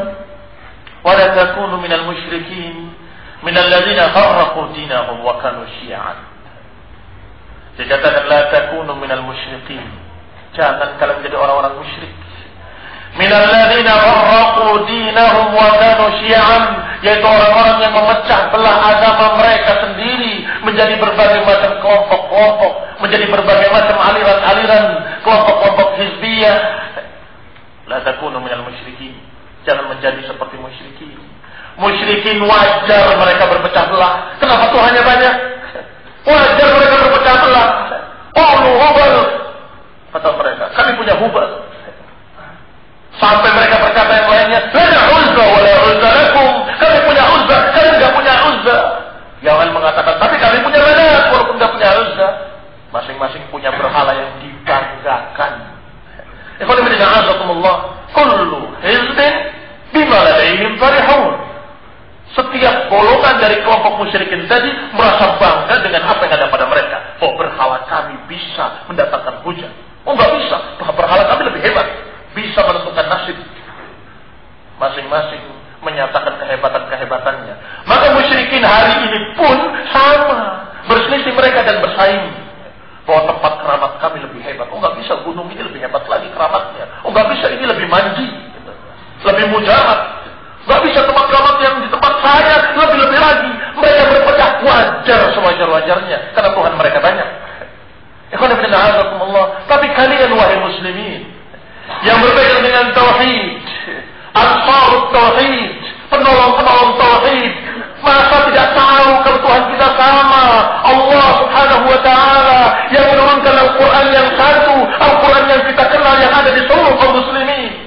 wa la takunu minal musyrikin minal ladzina farraqu dinahum wa kanu syi'an. Dikatakan la takunu minal musyrikin, jangan kalian menjadi orang-orang musyrik. Minal ladzina farraqu dinahum wa kanu syi'an, yaitu orang-orang yang memecah belah agama mereka sendiri menjadi berbagai macam kelompok-kelompok, menjadi berbagai macam aliran-aliran, kelompok-kelompok hizbiyah. La takunu minal musyrikin, jangan menjadi seperti musyrikin. Musyrikin wajar mereka berpecah belah. Kenapa Tuhannya banyak? Wajar mereka Uzza. Qalu Hubal. Kata mereka, kami punya Hubal. Sampai mereka berkata yang lainnya, lana Uzza wa la Uzza lakum. Kami punya Uzza, kami tidak punya Uzza. Yang lain mengatakan, tapi kami punya Manat walaupun tidak punya Uzza. Masing-masing punya berhala yang dibanggakan. Ikhwan fillah a'azakumullah, kullu hizbin bima ladaihim farihun. Setiap golongan dari kelompok musyrikin tadi merasa bangga dengan apa yang ada pada mereka. Oh, berhala kami bisa mendatangkan hujan. Oh, enggak bisa. Berhala kami lebih hebat, bisa menentukan nasib. Masing-masing menyatakan kehebatan-kehebatannya. Maka musyrikin hari ini pun sama, berselisih mereka dan bersaing. Bahwa tempat keramat kami lebih hebat. Oh, nggak bisa, gunung ini lebih hebat lagi keramatnya. Oh, nggak bisa, ini lebih manji, lebih mujarab. Nggak bisa tempat keramat yang di tempat saya lebih-lebih lagi. Mereka berpecah, wajar sewajar-wajarnya karena Tuhan mereka banyak. Tapi kalian wahai muslimin yang berpegang dengan tauhid, ansarut tauhid, penolong-penolong tauhid, masa tidak tahu kalau Tuhan kita sama, Allah Subhanahu wa taala yang menurunkan Al-Qur'an yang satu, Al-Qur'an yang kita kenal yang ada di seluruh kaum muslimin.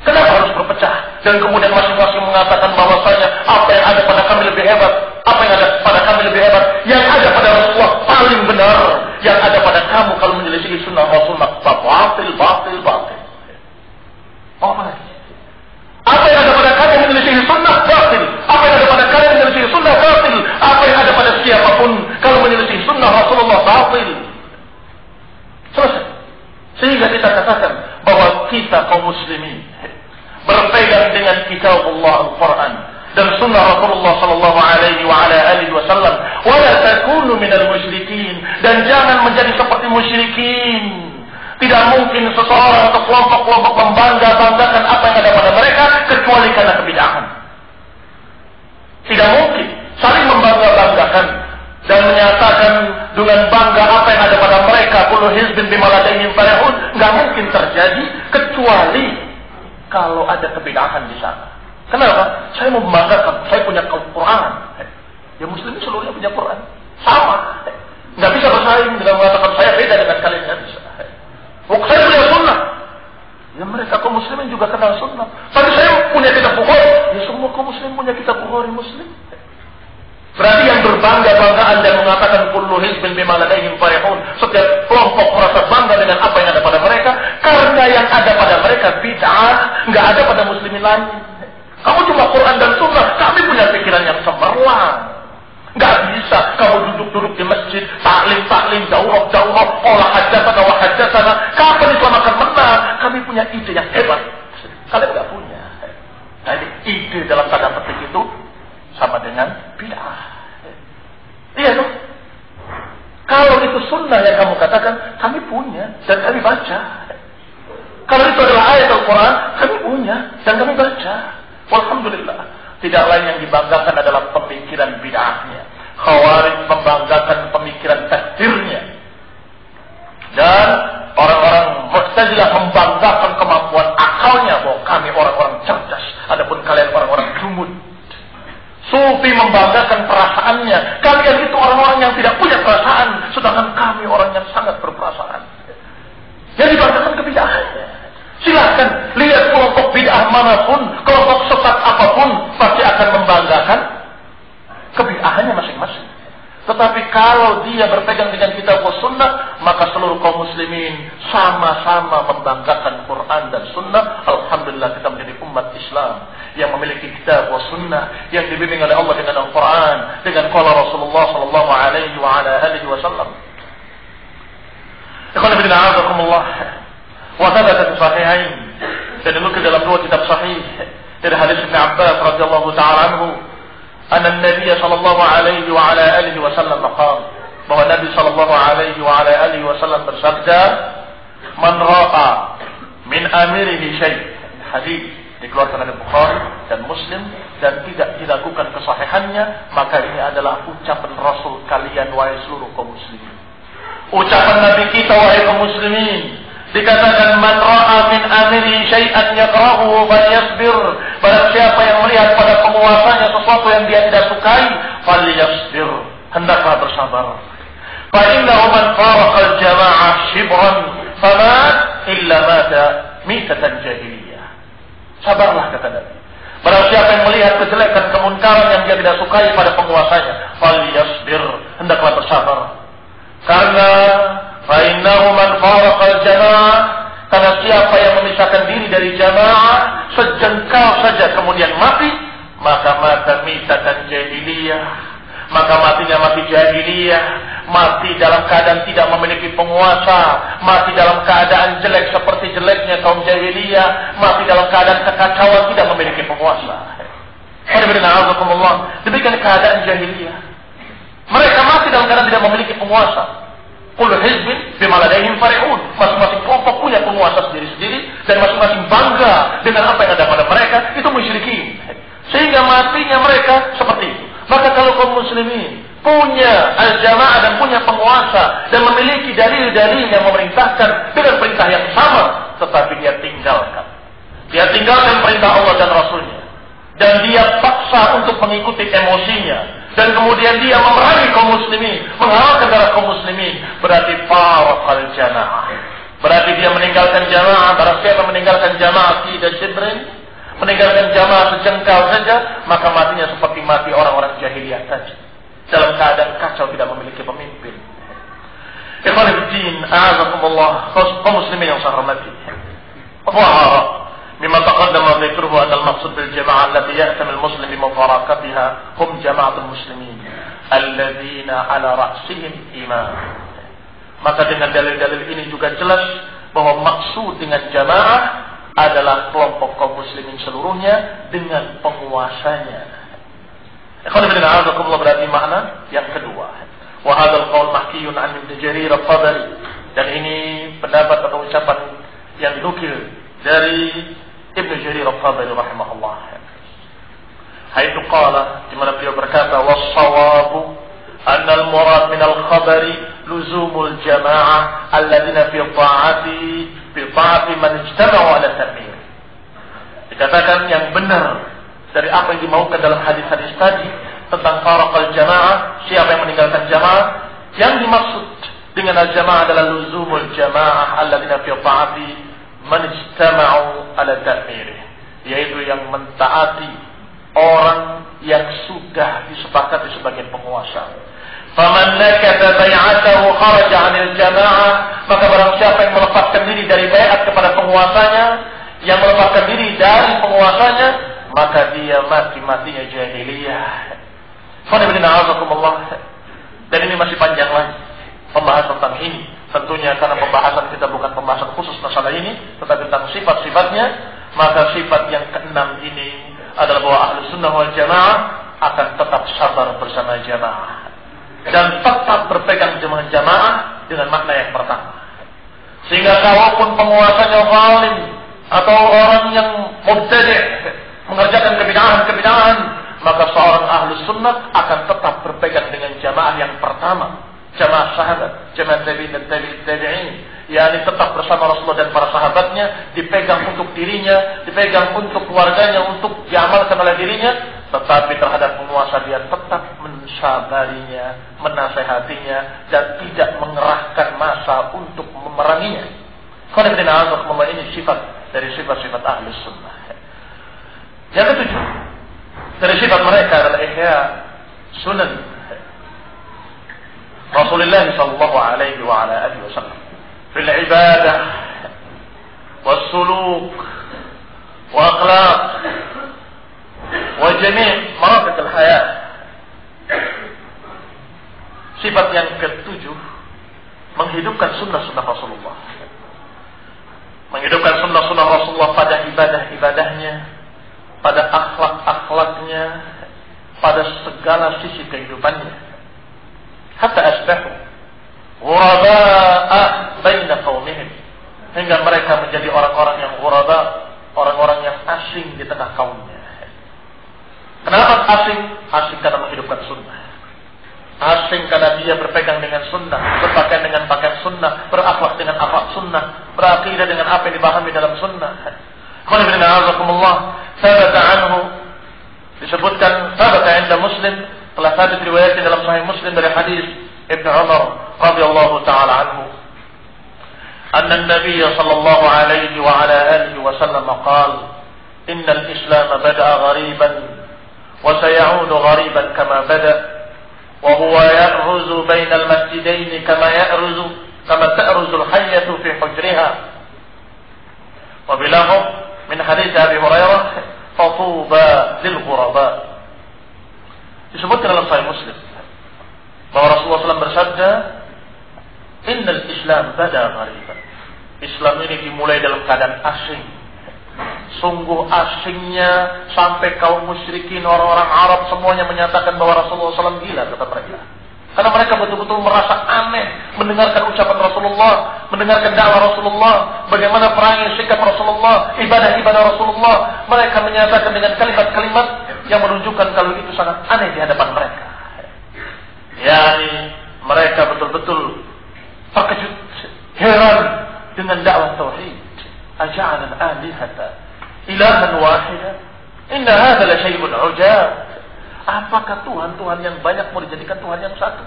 Kenapa harus berpecah dan kemudian masing-masing mengatakan bahwasanya apa yang ada pada kami lebih hebat, apa yang ada pada kami lebih hebat, yang ada pada Rasulullah paling benar, yang ada pada kamu kalau menyelisihi sunnah Rasulullah batil. Apa lagi? Apa yang ada pada kalian menyelisihi sunnah batil. Apa yang ada pada kalian menyelisihi sunnah batil. Apa yang ada pada siapapun kalau menyelisihi sunnah Rasulullah batil. Selesai. Sehingga kita katakan bahwa kita kaum muslimin berpegang dengan kitab Allah Al-Quran dan sunnah Rasulullah sallallahu alaihi wasallam. Wa la takunu minal musyrikin, dan jangan menjadi seperti musyrikin. Tidak mungkin seseorang atau kelompok-kelompok membangga-banggakan apa yang ada pada mereka kecuali karena kebid'ahan. Tidak mungkin saling membangga-banggakan dan menyatakan dengan bangga apa yang ada pada mereka, kullu hizbin bima ladaihim farihun, enggak mungkin terjadi kecuali kalau ada kebid'ahan di sana. Kenapa? Saya mau membanggakan saya punya Quran. Ya muslimin seluruhnya punya Quran. Sama. Enggak bisa bersaing dengan mengatakan saya beda dengan kalian, enggak bisa. Saya punya sunnah. Ya mereka kaum muslimin juga kenal sunnah. Tapi saya punya kitab Bukhari. Ya semua kaum muslim punya kitab Bukhari muslim. Berarti yang berbangga-banggaan dan mengatakan kullu hizbin bima ladaihim farihun, setiap kelompok merasa bangga dengan apa yang ada pada mereka karena yang ada pada mereka bid'ah, enggak ada pada muslimin lain. Kamu cuma Quran dan sunnah, kami punya pikiran yang cemerlang. Enggak bisa kamu duduk-duduk di masjid, taklim, daurah, olah hajatana. Kapan Islam akan menang? Kami punya ide yang hebat. Kalian enggak punya. Jadi ide dalam tanda petik itu sama dengan bid'ah. Iya dong. Kalau itu sunnah yang kamu katakan, kami punya dan kami baca. Kalau itu adalah ayat Al-Quran, kami punya dan kami baca. Alhamdulillah. Tidak lain yang dibanggakan adalah pemikiran bid'ahnya. Khawarij membanggakan pemikiran takdirnya. Dan orang-orang Mu'tazilah membanggakan kemampuan akalnya, bahwa kami orang-orang cerdas, adapun kalian orang-orang jumud. Sufi membanggakan perasaannya. Kalian itu orang-orang yang tidak punya perasaan, sedangkan kami orang yang sangat berperasaan. Yang dibanggakan kebid'ahannya. Silakan lihat kelompok bid'ah manapun, kelompok sesat apapun, pasti akan membanggakan kebid'ahannya masing-masing. Tetapi kalau dia berpegang dengan kitab wa sunnah, maka seluruh kaum muslimin sama-sama membanggakan Quran dan sunnah. Alhamdulillah kita menjadi umat Islam yang memiliki kitab wa sunnah, yang dibimbing oleh Allah dengan Al-Quran, dengan qala Rasulullah sallallahu alaihi wasallam. Ikhwan fillah a'azakumullah. Wa thabata fi sahihain, dan dinukil dalam dua kitab sahih dari hadis Ibnu Abbas radhiyallahu ta'ala anhu, anna an-nabiy sallallahu alaihi wasallam qala, bahwa Nabi sallallahu alaihi wasallam bersabda, man ra'a min amirihi syai'. Hadis dikeluarkan oleh Bukhari dan Muslim dan tidak diragukan kesahihannya, maka ini adalah ucapan Rasul kalian wahai seluruh kaum muslimin. Ucapan Nabi kita wahai kaum muslimin. Dikatakan man ra'a min amiri syai'an yakrahu falyasbir. Barang siapa yang melihat pada penguasanya sesuatu yang dia tidak sukai, falyasbir, hendaklah bersabar. Fa innahu man faraqa al-jama'ah shibran famat illa mata mitatan jahiliyah. Sabarlah kata Nabi. Barang siapa yang melihat kejelekan, kemunkaran yang dia tidak sukai pada penguasanya, falyasbir, hendaklah bersabar. Karena fa innahu man faraqa al-jama'ah, karena siapa yang memisahkan diri dari jamaah sejengkal saja kemudian mati, maka mata mitatan jahiliyah, maka matinya mati jahiliyah, mati dalam keadaan tidak memiliki penguasa, mati dalam keadaan jelek seperti jeleknya kaum jahiliyah, mati dalam keadaan kekacauan tidak memiliki penguasa. Demikian keadaan jahiliyah. Mereka mati dalam keadaan tidak memiliki penguasa. Kullu hizbin bima ladaihim farihun. Masing-masing kelompok punya penguasa sendiri-sendiri dan masing-masing bangga dengan apa yang ada pada mereka. Itu musyrikin. Sehingga matinya mereka seperti itu. Maka kalau kaum muslimin punya al-jamaah dan punya penguasa dan memiliki dalil-dalil yang memerintahkan dengan perintah yang sama, tetapi dia tinggalkan. Dia tinggalkan perintah Allah dan Rasulnya. Dan dia paksa untuk mengikuti emosinya. Dan kemudian dia memerangi kaum muslimin, menghalalkan darah kaum muslimin, berarti faraqal jamaah. Berarti dia meninggalkan jamaah. Barang siapa meninggalkan jamaah tidak shibrin, meninggalkan jamaah sejengkal saja, maka matinya seperti mati orang-orang jahiliyah tadi, dalam keadaan kacau tidak memiliki pemimpin. Ikhwan fillah, a'azakumullah, kaum muslimin yang saya hormati. مما تقدم ذكره أن المقصود بالجماعة التي يأتم المسلم بمفارقتها هم جماعة المسلمين الذين على رأسهم إمام. Maka dengan dalil-dalil ini juga jelas bahwa maksud dengan jamaah adalah kelompok kaum muslimin seluruhnya dengan penguasanya. Ikhwan fillah, a'azakumullah, berarti makna yang kedua. Wa hadzal qaul mahkiyun 'an Ibnu Jarir al-Tabari, dan ini pendapat atau ucapan yang dinukil dari Ibnu Jarir al-Tabari rahimahullah. Haitsu qala, di mana beliau berkata, was-shawabu anna al-murad min al-khabari luzumul jamaah alladziina fi ta'ati man ijtama'u 'ala at-ta'mir. Dikatakan yang benar dari apa yang dimaukan dalam hadis-hadis tadi tentang faraqal jamaah, siapa yang meninggalkan jamaah, yang dimaksud dengan al-jamaah adalah luzumul jamaah alladziina fi ta'ati man ijtama'u 'ala ta'mirih, yaitu yang mentaati orang yang sudah disepakati sebagai penguasa. Faman nakata bai'atahu kharaja 'anil jama'ah, maka barang siapa yang melepaskan diri dari bai'at kepada penguasanya, yang melepaskan diri dari penguasanya, maka dia mati-matinya jahiliyah. Dan ini masih panjang lagi pembahasan tentang ini. Tentunya karena pembahasan kita bukan pembahasan khusus masalah ini, tetapi tentang sifat-sifatnya. Maka sifat yang keenam ini adalah bahwa Ahlus Sunnah wal Jamaah akan tetap sabar bersama jamaah dan tetap berpegang dengan jamaah dengan makna yang pertama. Sehingga kalaupun penguasanya zalim atau orang yang mubtadi' mengerjakan kebid'ahan, maka seorang Ahlus Sunnah akan tetap berpegang dengan jamaah yang pertama. Jamaah sahabat, jamaah tabi'in dan tabi'in, yakni tetap bersama Rasulullah dan para sahabatnya, dipegang untuk dirinya, dipegang untuk keluarganya, untuk diamalkan oleh dirinya, tetapi terhadap penguasa dia tetap mensabarinya, menasehatinya, dan tidak mengerahkan massa untuk memeranginya. Ini sifat dari sifat-sifat Ahlus Sunnah. Yang ketujuh, dari sifat mereka adalah ihya sunan Rasulullah sallallahu alaihi wa ala alihi wasallam fil ibadah was suluk wa akhlaq wa jami' marafiq al hayat. Sifat yang ketujuh, menghidupkan sunnah-sunnah Rasulullah, menghidupkan sunnah-sunnah Rasulullah pada ibadah-ibadahnya, pada akhlak-akhlaknya, pada segala sisi kehidupannya. Hatta asbahu ghuraba'a baina qaumihim, hingga mereka menjadi orang-orang yang ghuraba, orang-orang yang asing di tengah kaumnya. Kenapa asing? Asing karena menghidupkan sunnah. Asing karena dia berpegang dengan sunnah, berpakaian dengan pakaian sunnah, berakhlak dengan akhlak sunnah, berakidah dengan apa yang dipahami dalam sunnah. Sabata anhu, disebutkan sabata inda Muslim, telah sabit riwayatnya dalam Sahih Muslim dari hadis Ibnu Umar radhiyallahu taala anhu, anna an-nabiy sallallahu alaihi wa ala alihi wasallam qala, innal Islam bada'a ghariban wa sayaudu ghariban kama bada', wa huwa ya'ruzu bainal masjidain kama ta'ruzu al-hayyatu fi hujriha. Wa bilahu min hadits Abi Hurairah, fatuba lil ghuraba. Disebutkan dalam Sahih Muslim bahwa Rasulullah SAW bersabda, innal Islam bada ghariban. Islam ini dimulai dalam keadaan asing. Sungguh asingnya sampai kaum musyrikin, orang-orang Arab semuanya menyatakan bahwa Rasulullah SAW gila, kata mereka. Karena mereka betul-betul merasa aneh mendengarkan ucapan Rasulullah, mendengarkan dakwah Rasulullah, bagaimana perangai sikap Rasulullah, ibadah-ibadah Rasulullah. Mereka menyatakan dengan kalimat-kalimat yang menunjukkan kalau itu sangat aneh di hadapan mereka. Yani mereka betul-betul terkejut, heran dengan dakwah tauhid. Aja'alan alihata ilahan wahida, inna hadza la syai'un 'ujab. Apakah Tuhan yang banyak mau dijadikan Tuhan yang satu?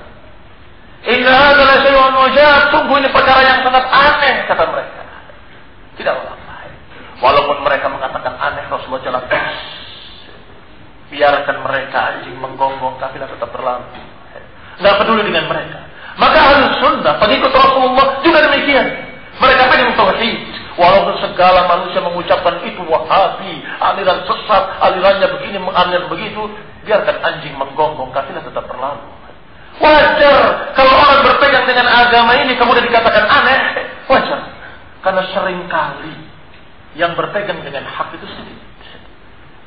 Inna hadza la syai'un 'ujab. Sungguh ini perkara yang sangat aneh, kata mereka. Tidak apa-apa. Walaupun mereka mengatakan aneh, Rasulullah jalan terus. Biarkan mereka anjing menggonggong, kafilah tetap berlalu. Enggak peduli dengan mereka. Maka Ahlus Sunnah, pengikut Rasulullah juga demikian. Mereka pengen tauhid. Walaupun segala manusia mengucapkan itu Wahabi, aliran sesat, alirannya begini, aliran begitu, biarkan anjing menggonggong, kafilah tetap berlalu. Wajar kalau orang berpegang dengan agama ini kemudian dikatakan aneh, wajar. Karena seringkali yang berpegang dengan hak itu sedikit.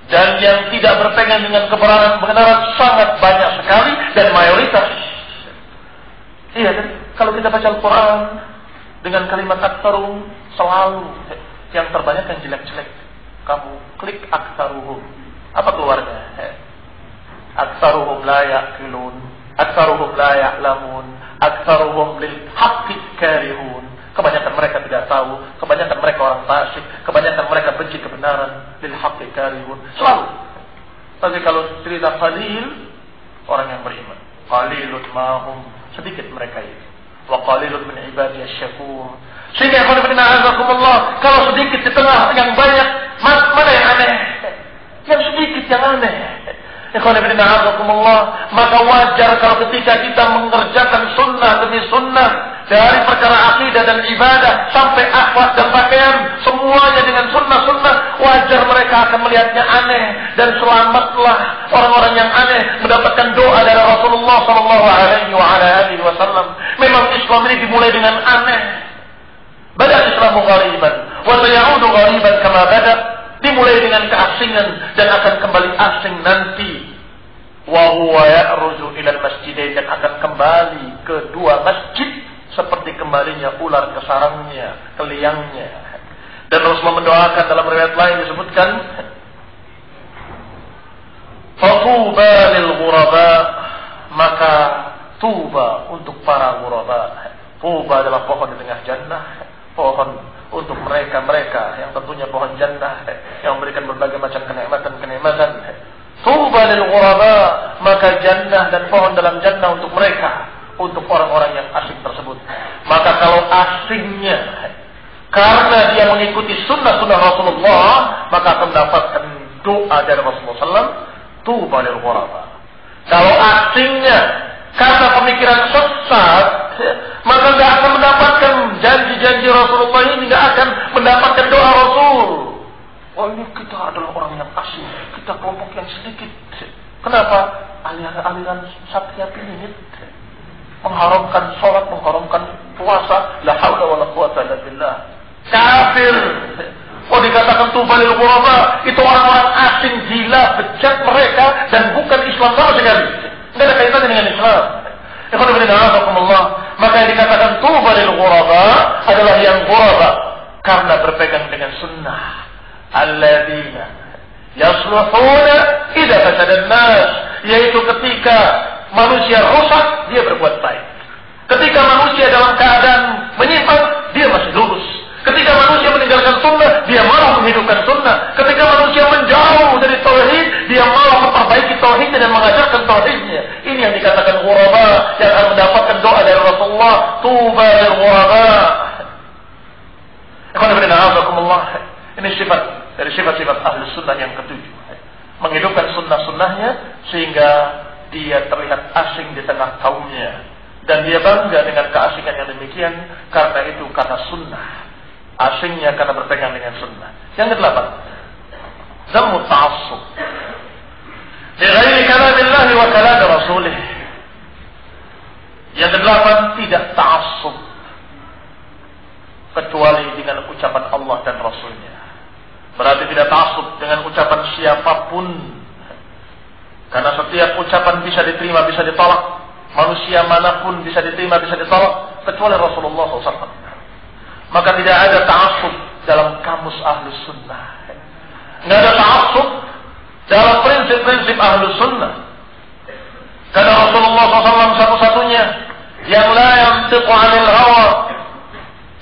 Dan yang tidak berpegang dengan kebenaran sangat banyak sekali dan mayoritas. Iya kan? Kalau kita baca Al-Quran dengan kalimat aktarum, selalu yang terbanyak yang jelek-jelek. Kamu klik aktaruhum, apa keluarnya? Aktaruhum la ya'qilun, aktaruhum la ya'lamun, aktaruhum lil haqqi karihun. Kebanyakan mereka tidak tahu, kebanyakan mereka orang fasik, kebanyakan mereka benci kebenaran, lil haqqi karihun. Selalu. Tapi kalau cerita qalil, orang yang beriman, qalilun mahum, sedikit mereka itu. Wa qalilun min ibadiyasy syakur. Sehingga kalau sedikit di tengah yang banyak, mana yang aneh? Yang sedikit yang aneh. Maka wajar kalau ketika kita mengerjakan sunnah demi sunnah, dari perkara akidah dan ibadah sampai akhlak dan pakaian, semuanya dengan sunnah-sunnah, wajar mereka akan melihatnya aneh. Dan selamatlah orang-orang yang aneh mendapatkan doa dari Rasulullah SAW. Memang Islam ini dimulai dengan aneh. Bada Islamu ghariban wa sayaudu ghariban kama bada. Dimulai dengan keasingan dan akan kembali asing nanti. Wa huwa ya'ruju ilal masjidain, dan akan kembali ke dua masjid seperti kembalinya ular ke sarangnya, ke liangnya. Dan Rasulullah mendoakan dalam riwayat lain disebutkan, fatuba lil ghuraba, maka tuba untuk para ghuraba. Tuba adalah pohon di tengah jannah, pohon untuk mereka yang tentunya pohon jannah yang memberikan berbagai macam kenikmatan. Tuba lil ghuraba, maka jannah dan pohon dalam jannah untuk mereka, untuk orang-orang yang asing tersebut. Maka kalau asingnya karena dia mengikuti sunnah-sunnah Rasulullah, maka akan mendapatkan doa dari Rasulullah SAW, tuba lil ghuraba. Kalau asingnya karena pemikiran sesat, maka tidak akan mendapatkan janji-janji Rasulullah ini, tidak akan mendapatkan doa Rasul. Oh, ini kita adalah orang yang asing, kita kelompok yang sedikit. Kenapa? Aliran satria ini mengharamkan sholat, mengharamkan puasa, la haula wala quwata illa billah. Kafir. Oh, dikatakan tuba lil ghuraba, itu orang-orang asing, gila, bejat mereka, dan bukan Islam sama sekali. Tidak ada kaitannya dengan Islam. Maka yang dikatakan tuba lil ghuraba adalah yang ghuraba karena berpegang dengan sunnah. Alladzina yasluhuna idza fasada an-nas, yaitu ketika manusia rusak dia berbuat baik. Ketika manusia dalam keadaan menyimpang dia masih lurus. Ketika manusia meninggalkan sunnah dia malah menghidupkan sunnah. Ketika manusia menjauh dari tauhid dia malah memperbaiki tauhidnya dan mengajarkan tauhidnya. Ini yang dikatakan ghuraba, yang akan mendapatkan doa dari Rasulullah ahli sunnah yang ketujuh. Menghidupkan sunnah-sunnahnya sehingga dia terlihat asing di tengah kaumnya. Dan dia bangga dengan keasingan yang demikian karena itu karena sunnah. Asingnya karena berpegang dengan sunnah. Yang kedelapan, zammu ta'assub li ghairi kalamillahi wa kalami rasulih. Yang kedelapan, tidak ta'assub kecuali dengan ucapan Allah dan Rasulnya. Berarti tidak ta'assub dengan ucapan siapapun. Karena setiap ucapan bisa diterima, bisa ditolak. Manusia manapun bisa diterima, bisa ditolak, kecuali Rasulullah SAW. Maka tidak ada ta'assub dalam kamus Ahlus Sunnah. Tidak ada ta'assub dalam prinsip-prinsip Ahlus Sunnah. Karena Rasulullah SAW satu-satunya yang la yantiqu 'anil hawa,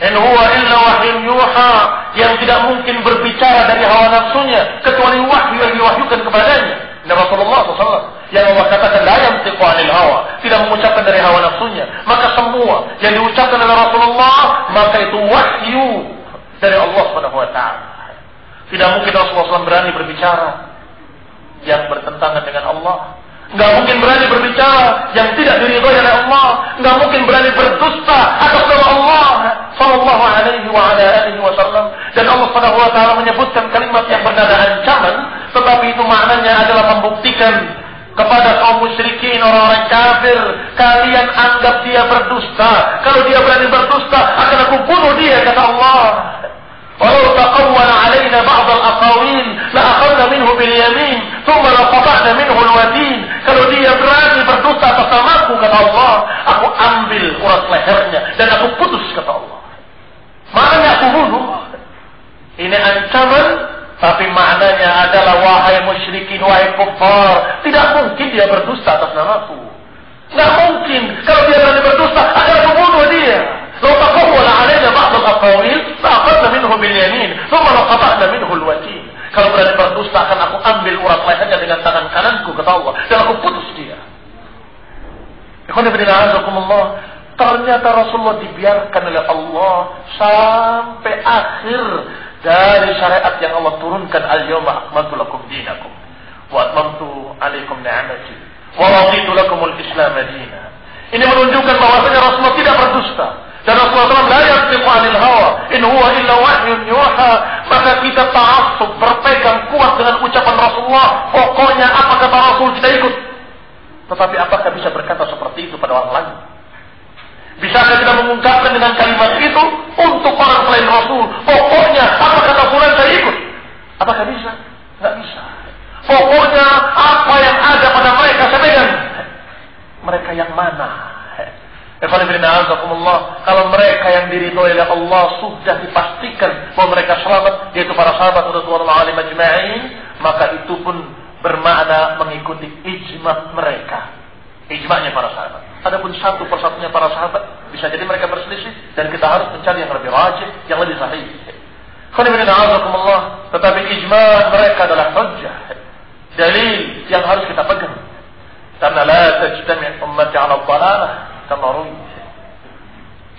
in huwa illa wahyun yuha, yang tidak mungkin berbicara dari hawa nafsunya kecuali wahyu yang diwahyukan kepadanya. Dan Rasulullah SAW yang Allah katakan la yantiqu 'anil hawa, tidak mengucapkan dari hawa nafsunya. Maka semua yang diucapkan oleh Rasulullah maka itu wahyu dari Allah Subhanahu wa taala. Tidak mungkin Rasulullah SAW berani berbicara yang bertentangan dengan Allah. Enggak mungkin berani berbicara yang tidak diridhoi oleh Allah. Enggak mungkin berani berdusta atas nama Allah sallallahu alaihi wa ala alihi wasallam. Dan Allah Subhanahu wa taala menyebutkan kalimat yang bernada ancaman, tetapi itu maknanya adalah membuktikan kepada kaum musyrikin, orang-orang kafir, kalian anggap dia berdusta. Kalau dia berani berdusta, akan aku bunuh dia, kata Allah. Walau taqawwala alaina ba'd al-aqawil la akhadna minhu bil yamin thumma la qata'na minhu al-watin. Kalau dia berani berdusta atas namaku, kata Allah, aku ambil urat lehernya dan aku putus, kata Allah. Maknanya aku bunuh. Ini ancaman, tapi maknanya adalah wahai musyrikin, wahai kuffar, tidak mungkin dia berdusta atas namaku. Tidak mungkin. Kalau dia berani berdusta, akan aku bunuh dia. Law taqawwala alaina ba'd al-aqawil la akhadna minhu bil yamin thumma la qata'na minhu al-watin. Kalau berani berdusta, akan aku ambil urat lehernya dengan tangan kananku, kata Allah, dan aku putus dia. Ikhwan fillah, azakumullah. Ternyata Rasulullah dibiarkan oleh Allah sampai akhir dari syariat yang Allah turunkan, al-yawma akmaltu lakum dinakum wa atmamtu alaikum ni'amati wa raditu lakumul Islam dinan. Ini menunjukkan bahwasanya Rasulullah tidak berdusta. Dan Rasulullah SAW la yantiqu 'anil hawa, in huwa illa wahyun yuha. Maka kita ta'assub, berpegang kuat dengan ucapan Rasulullah. Pokoknya apa kata Rasul kita ikut. Tetapi apakah bisa berkata seperti itu pada orang lain? Bisakah kita mengungkapkan dengan kalimat itu untuk orang selain Rasul? Pokoknya apa kata fulan saya ikut. Apakah bisa? Tidak bisa. Pokoknya apa yang ada pada mereka saya pegang. Mereka yang mana? Kalau mereka yang diridhoi oleh Allah sudah dipastikan bahwa mereka selamat, yaitu para sahabat radhiyallahu anhum ajma'in, maka itu pun bermakna mengikuti ijma' mereka. Ijma'nya para sahabat. Adapun satu persatunya para sahabat, bisa jadi mereka berselisih dan kita harus mencari yang lebih rajih, yang lebih sahih. Tetapi ijma' mereka adalah hujjah, dalil yang harus kita pegang. Karena la tajtami' ummati 'ala dhalalah kama ruwi.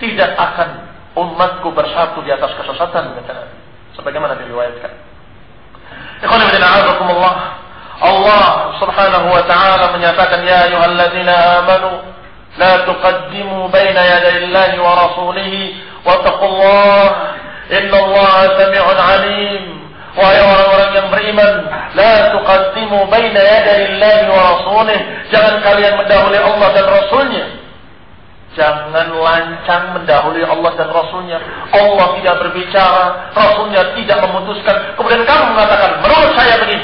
Tidak akan umatku bersatu di atas kesesatan, kata Nabi, sebagaimana diriwayatkan. Ikhwan fillah, a'azakumullah. Allah Subhanahu wa ta'ala menyatakan, ya ayyuhalladzina amanu la tuqaddimu baina yaday Allahi wa rasulihi wattaqullaha innallaha samii'un 'aliim. Wahai orang-orang yang beriman, la tuqaddimu baina yaday Allahi wa rasulihi, jangan kalian mendahului Allah dan Rasulnya. Jangan lancang mendahului Allah dan Rasulnya. Allah tidak berbicara, Rasulnya tidak memutuskan, kemudian kamu mengatakan, menurut saya begini,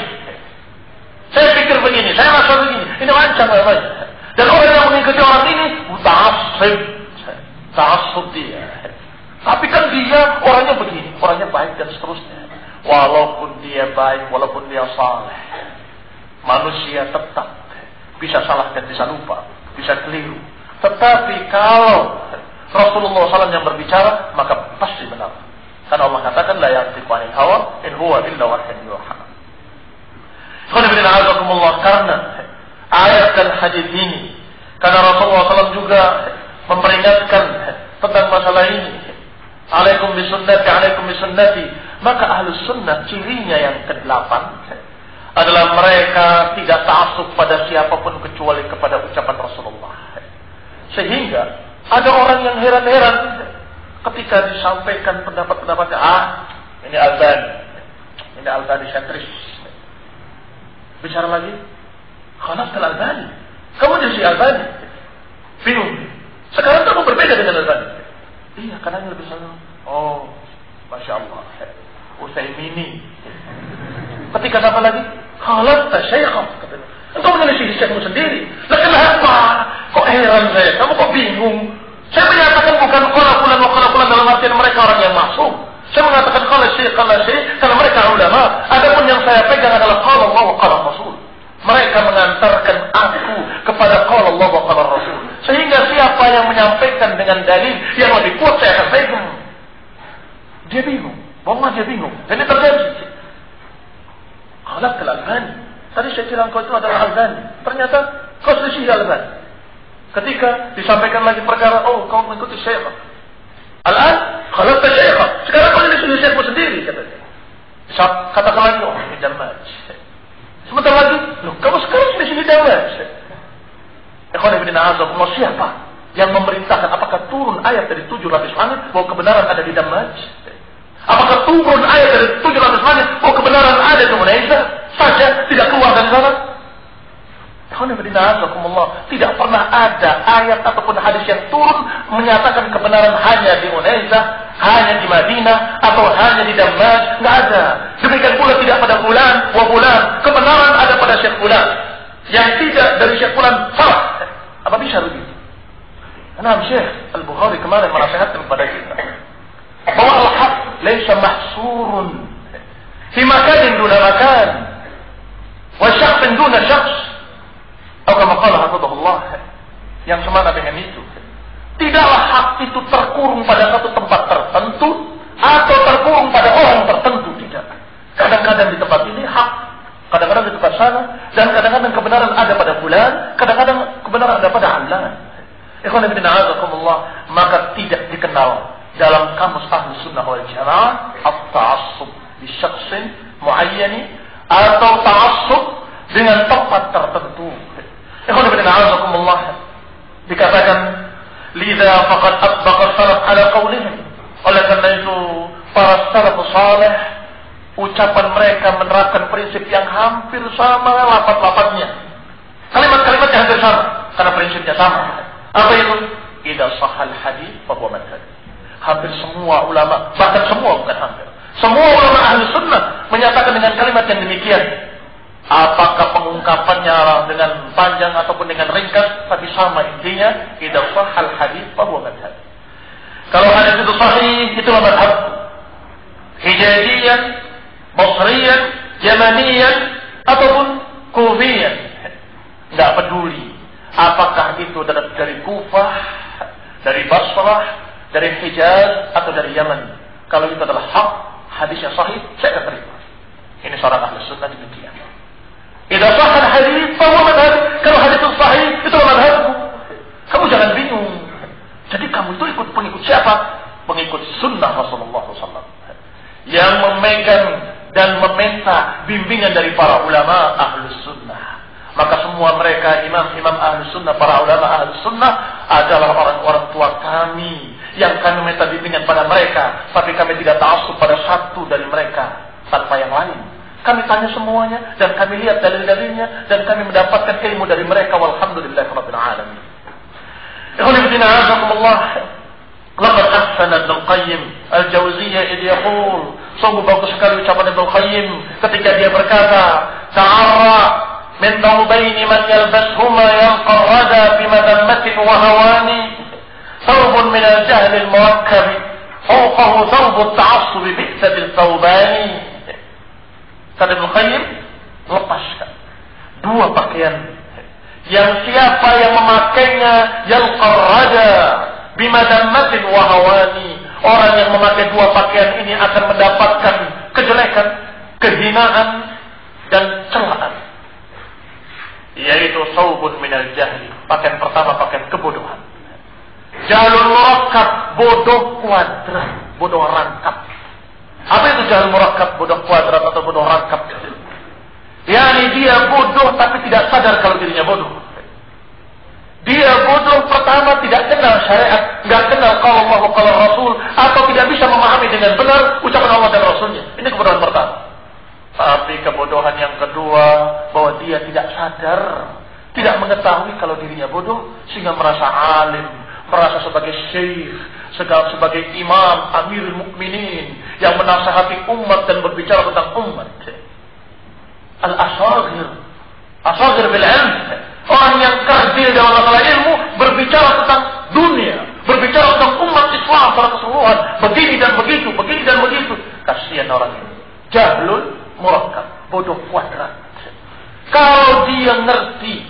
saya pikir begini, saya rasa begini. Ini lancang namanya. Dan orang yang mengikuti orang ini ta'assub dia. Tapi kan dia orangnya begini, orangnya baik dan seterusnya. Walaupun dia baik, walaupun dia saleh, manusia tetap bisa salah dan bisa lupa, bisa keliru. Tetapi kalau Rasulullah SAW yang berbicara, maka pasti benar. Karena Allah katakan, la yantiqu 'anil hawa, in huwa illa wahyun yuha. Karena ayat dan hadis ini, karena Rasulullah SAW juga memperingatkan tentang masalah ini. Alaikum bisunnati Maka Ahlus Sunnah cirinya yang ke-8 adalah mereka tidak ta'assub pada siapapun kecuali kepada ucapan Rasulullah. Sehingga ada orang yang heran-heran ketika disampaikan pendapat-pendapatnya, ini Albani sentris. Bicara lagi, khalafal Albani. Kamu jadi Albani. Bingung. Sekarang kamu berbeda dengan Albani. Iya, karena lebih sana. Oh, Masya Allah. Usaimini. Ketika apa lagi? Khalafta syaikh. Engkau menyelisih syaikhmu sendiri. Lah kenapa? Kok heran saya? Kamu kok bingung? Saya menyatakan bukan qala fulan dalam artian mereka orang yang maksum. Saya mengatakan qala syekh karena mereka ulama. Adapun yang saya pegang adalah qala Allah wa qala Rasul. Mereka mengantarkan aku kepada qala Allah wa qala Rasul. Sehingga siapa yang menyampaikan dengan dalil yang lebih kuat saya akan pegang. Dia bingung. Wallah dia bingung. Dan ini terjadi. Khalaf Al-Albani. Tadi saya kira engkau itu adalah Albani. Ternyata kau selisih Albani. Ketika disampaikan lagi perkara, kau mengikuti Syekh. Al-an khalaf Syekh. Sekarang kau selisih Syekhmu sendiri katanya. Katakan lagi, ini damaj. Sebentar lagi, kamu sekarang selisih damaj. Ikhwan ibn a'azakumullah, siapa yang memerintahkan? Apakah turun ayat dari 7 lapis langit bahwa kebenaran ada di damaj? Apakah turun ayat dari 7 lapis langit bahwa kebenaran ada di Indonesia saja, tidak keluar dari sana? Tidak pernah ada ayat ataupun hadis yang turun menyatakan kebenaran hanya di Indonesia, hanya di Madinah, atau hanya di Damas. Tidak ada. Demikian pula tidak pada bulan, kebenaran ada pada Syekh Fulan. Yang tidak dari Syekh Fulan salah. Apa bisa begitu? Karena Syekh Al-Bukhari kemarin menasihatkan kepada kita bahwa al-haq laysa mahsurun fi makanin duna makan wa syakhsin duna syakhs. Atau kama qala hafizahullah, yang semana dengan itu. Tidaklah hak itu terkurung pada satu tempat tertentu atau terkurung pada orang tertentu, tidak. Kadang-kadang di tempat ini hak, kadang-kadang di tempat sana, dan kadang-kadang kebenaran ada pada fulan, kadang-kadang kebenaran ada pada alan. Ikhwan fillah a'azakumullah, maka tidak dikenal dalam kamus ahli sunnah wal jamaah at-ta'assub bi syakhsin muayyani atau ta'assub dengan tempat tertentu. Ikhwan fillah a'azakumullah, dikatakan lidza faqad atbaqa salaf ala qaulihim. Oleh karena itu para salafus saleh ucapan mereka menerapkan prinsip yang hampir sama lafaz-lafaznya. Kalimat-kalimatnya hampir sama karena prinsipnya sama. Apa itu? Idza sahal hadits fa huwa madhhab. Hampir semua ulama, bahkan semua bukan hampir, semua ulama ahli sunnah menyatakan dengan kalimat yang demikian. Apakah pengungkapannya dengan panjang ataupun dengan ringkas, tapi sama intinya, idza sahal hadits fa huwa madhhab. Kalau hadis itu sahih, itulah madhhab. Hijaziyan, Basriyan, Yamaniyan, ataupun Kufiyan. Tidak peduli apakah itu dari Kufah, dari Basrah, dari Hijaz, atau dari Yaman. Kalau itu adalah hak, hadisnya sahih, saya akan terima. Ini seorang ahli sunnah demikian. Idza sahal hadits fa huwa madhhab. Kalau hadis itu sahih, itu madhabku. Kamu jangan bingung. Jadi kamu itu pengikut siapa? Pengikut sunnah Rasulullah SAW, yang memegang dan meminta bimbingan dari para ulama ahli sunnah. Maka semua mereka imam-imam ahli sunnah, para ulama ahli sunnah adalah orang-orang tua kami yang kami minta bimbingan pada mereka, tapi kami tidak ta'assub pada satu dari mereka tanpa yang lain. Kami tanya semuanya dan kami lihat dalil-dalilnya dan kami mendapatkan ilmu dari mereka. Walhamdulillahirabbil alamin. Ikhwan fillah a'azakumullah, laqad ahsana Ibnu Qayyim al-Jauziyah idh yaqul, sungguh bagus sekali ucapan Ibnu Qayyim ketika dia berkata, ta'arra min thawbaini man yalbashuma yalqa rada bimadammatin wa hawani, thawbun min al-jahl al-murakkab fawqahu thawbu at-ta'assub bi'satil thawbani. Kata Ibnu Qayyim, lepaskan dua pakaian yang siapa yang memakainya yalqa rada bimadammatin wa hawani, orang yang memakai dua pakaian ini akan mendapatkan kejelekan, kehinaan dan celaan, yaitu saubun minal jahli. Pakaian pertama pakaian kebodohan, jahlul murakkab, bodoh kuadrat, bodoh rangkap. Apa itu jahil murakkab, bodoh kuadrat atau bodoh rakab? Yani dia bodoh tapi tidak sadar kalau dirinya bodoh. Dia bodoh pertama tidak kenal syariat, nggak kenal kalau Allah kalau Rasul, atau tidak bisa memahami dengan benar ucapan Allah dan Rasulnya. Ini kebodohan pertama. Tapi kebodohan yang kedua, bahwa dia tidak sadar, tidak mengetahui kalau dirinya bodoh, sehingga merasa alim, merasa sebagai syekh, sebagai imam, amirul mukminin yang menasihati umat dan berbicara tentang umat. Al-asagir bil ilm. Orang yang kerdil dalam masalah ilmu berbicara tentang dunia, berbicara tentang umat Islam secara keseluruhan, begini dan begitu, begini dan begitu. Kasihan orang ini. Jahlun murakkab, bodoh kuadrat. Kalau dia ngerti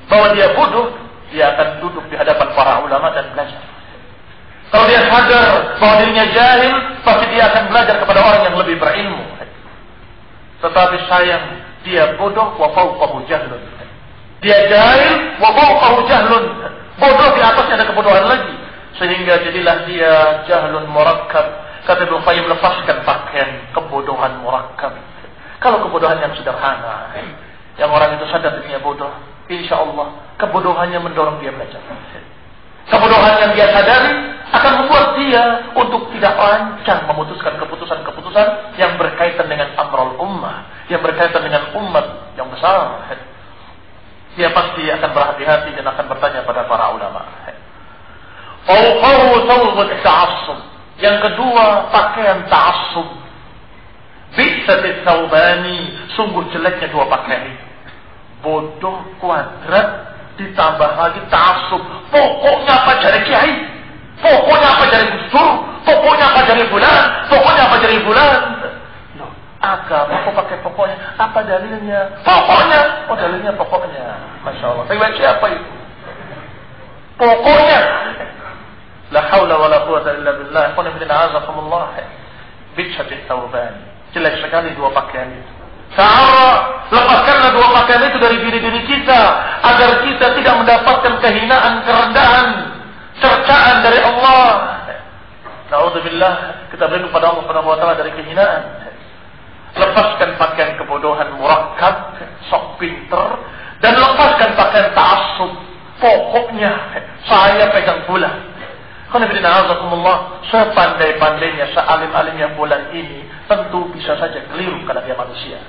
bahwa dia bodoh, dia akan duduk di hadapan para ulama dan belajar. Kalau dia sadar bahwa dirinya jahil, pasti dia akan belajar kepada orang yang lebih berilmu. Tetapi sayang, dia bodoh wa fawqahu jahlun. Dia jahil wa fawqahu jahlun. Bodoh di atasnya ada kebodohan lagi. Sehingga jadilah dia jahlun murakkab. Kata Ibnu Qayyim, lepaskan pakaian kebodohan murakkab. Kalau kebodohan yang sederhana, yang orang itu sadar dirinya bodoh, insya Allah kebodohannya mendorong dia belajar. Kebodohan yang dia sadari akan membuat dia untuk tidak lancar memutuskan keputusan-keputusan yang berkaitan dengan amrul ummah, yang berkaitan dengan umat yang besar. Dia pasti akan berhati-hati dan akan bertanya pada para ulama. Yang kedua, pakaian ta'assub. Bi'satis saubani, sungguh jeleknya dua pakaian itu. Bodoh kuadrat ditambah lagi ta'assub. Pokoknya apa jari kiai, pokoknya apa jari gusdur, pokoknya apa jari bulan, pokoknya apa jari bulan. Agama kok pakai pokoknya? Apa dalilnya? Pokoknya. Oh, dalilnya pokoknya. Masya Allah. Riwayat siapa itu? Pokoknya. La haula wa la quwwata illa billah. Qul inna a'azakumullah. Bi'satis sauban. Jelek sekali dua pakaian itu. Ta'ara, lepaskanlah dua pakaian itu dari diri-diri kita agar kita tidak mendapatkan kehinaan, kerendahan, cercaan dari Allah. Na'udzubillah, kita berlindung pada Allah Subhanahu wa taala dari kehinaan. Lepaskan pakaian kebodohan murakkab, sok pinter, dan lepaskan pakaian ta'assub. Pokoknya saya pegang bulan. Alhamdulillah, sepandai-pandainya, sealim-alimnya bulan ini, tentu bisa saja keliru karena dia manusia.